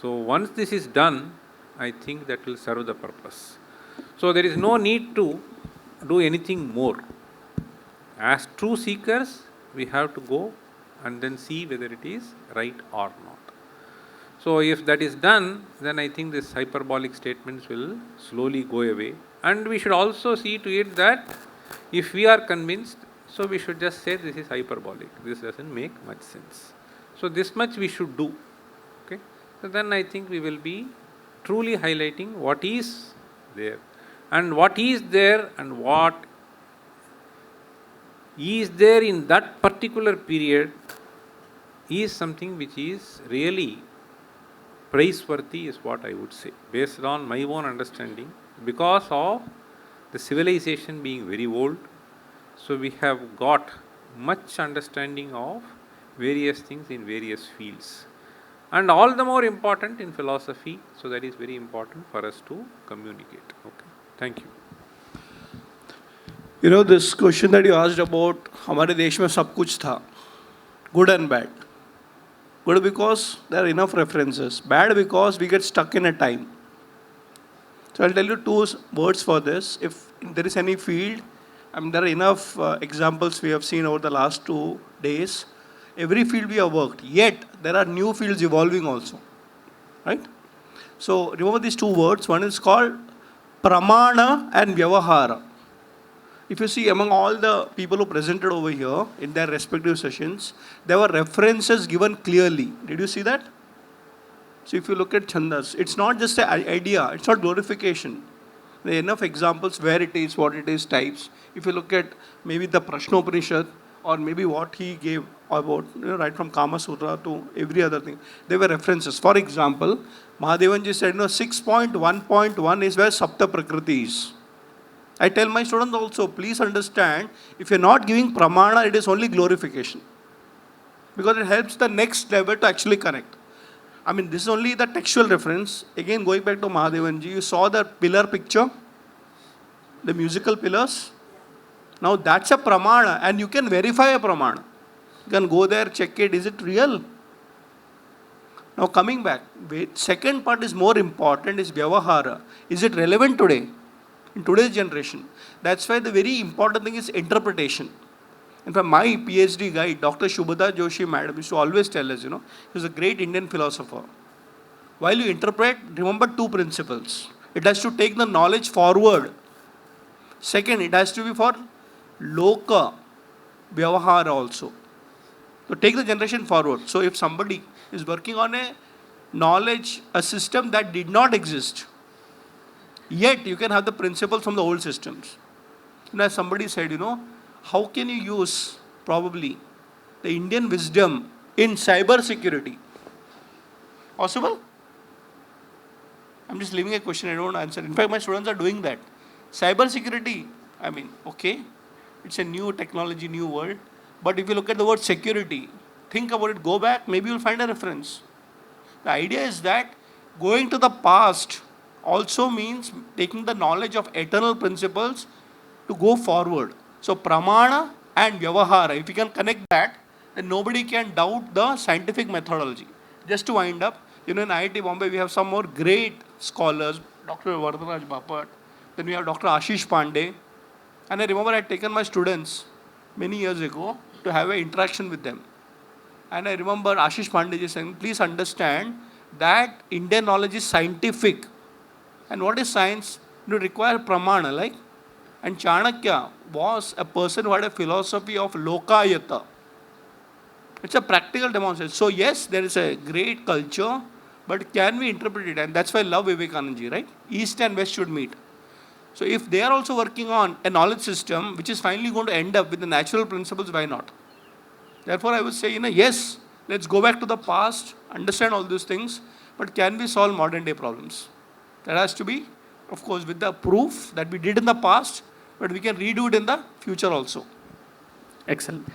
So once this is done, I think that will serve the purpose. So there is no need to do anything more. As true seekers, we have to go and then see whether it is right or not. So if that is done, then I think these hyperbolic statements will slowly go away. And we should also see to it that if we are convinced, so we should just say this is hyperbolic. This doesn't make much sense. So this much we should do. Okay. So then I think we will be truly highlighting what is there. And what is there and what is there in that particular period is something which is really praiseworthy, is what I would say, based on my own understanding, because of the civilization being very old. So we have got much understanding of various things in various fields, and all the more important in philosophy. So that is very important for us to communicate. Okay, thank you. You know, this question that you asked about, हमारे देश में सब कुछ था, good and bad. Good because there are enough references. Bad because we get stuck in a time. So I'll tell you two words for this. If there is any field, there are enough examples we have seen over the last 2 days. Every field we have worked. Yet there are new fields evolving also. Right? So remember these two words. One is called pramana and vyavahara. If you see among all the people who presented over here in their respective sessions, there were references given clearly. Did you see that? So if you look at Chandas, it's not just an idea, it's not glorification. There are enough examples where it is, what it is, types. If you look at maybe the Prashnopanishad or maybe what he gave about, right from Kama Sutra to every other thing, there were references. For example, Mahadevan ji said, 6.1.1 is where Sapta Prakriti is. I tell my students also, please understand, if you're not giving pramana, it is only glorification. Because it helps the next level to actually connect. This is only the textual reference. Again, going back to Mahadevanji, you saw the pillar picture, the musical pillars. Now that's a pramana, and you can verify a pramana. You can go there, check it, is it real? Now coming back, second part is more important, is vyavahara. Is it relevant today? In today's generation. That's why the very important thing is interpretation. In fact, my PhD guide, Dr. Shubhata Joshi Madam, used to always tell us, he was a great Indian philosopher. While you interpret, remember two principles. It has to take the knowledge forward. Second, it has to be for loka, vyavahara also. So take the generation forward. So if somebody is working on a knowledge, a system that did not exist, yet you can have the principles from the old systems. As somebody said, how can you use probably the Indian wisdom in cyber security? Possible? I'm just leaving a question, I don't answer. In fact, my students are doing that. Cyber security, okay, it's a new technology, new world. But if you look at the word security, think about it, go back, maybe you'll find a reference. The idea is that going to the past also means taking the knowledge of eternal principles to go forward. So pramana and vyavahara, if you can connect that, then nobody can doubt the scientific methodology. Just to wind up, in IIT Bombay we have some more great scholars, Dr. Vardharaj Bapat, then we have Dr. Ashish Pandey, and I remember I had taken my students many years ago to have an interaction with them. And I remember Ashish Pandey ji saying, please understand that Indian knowledge is scientific. And what is science? You require pramana, and Chanakya was a person who had a philosophy of lokayata. It's a practical demonstration. So yes, there is a great culture, but can we interpret it? And that's why I love Vivekananda, right? East and West should meet. So if they are also working on a knowledge system, which is finally going to end up with the natural principles, why not? Therefore, I would say, yes, let's go back to the past, understand all these things, but can we solve modern day problems? That has to be, of course, with the proof that we did in the past, but we can redo it in the future also. Excellent.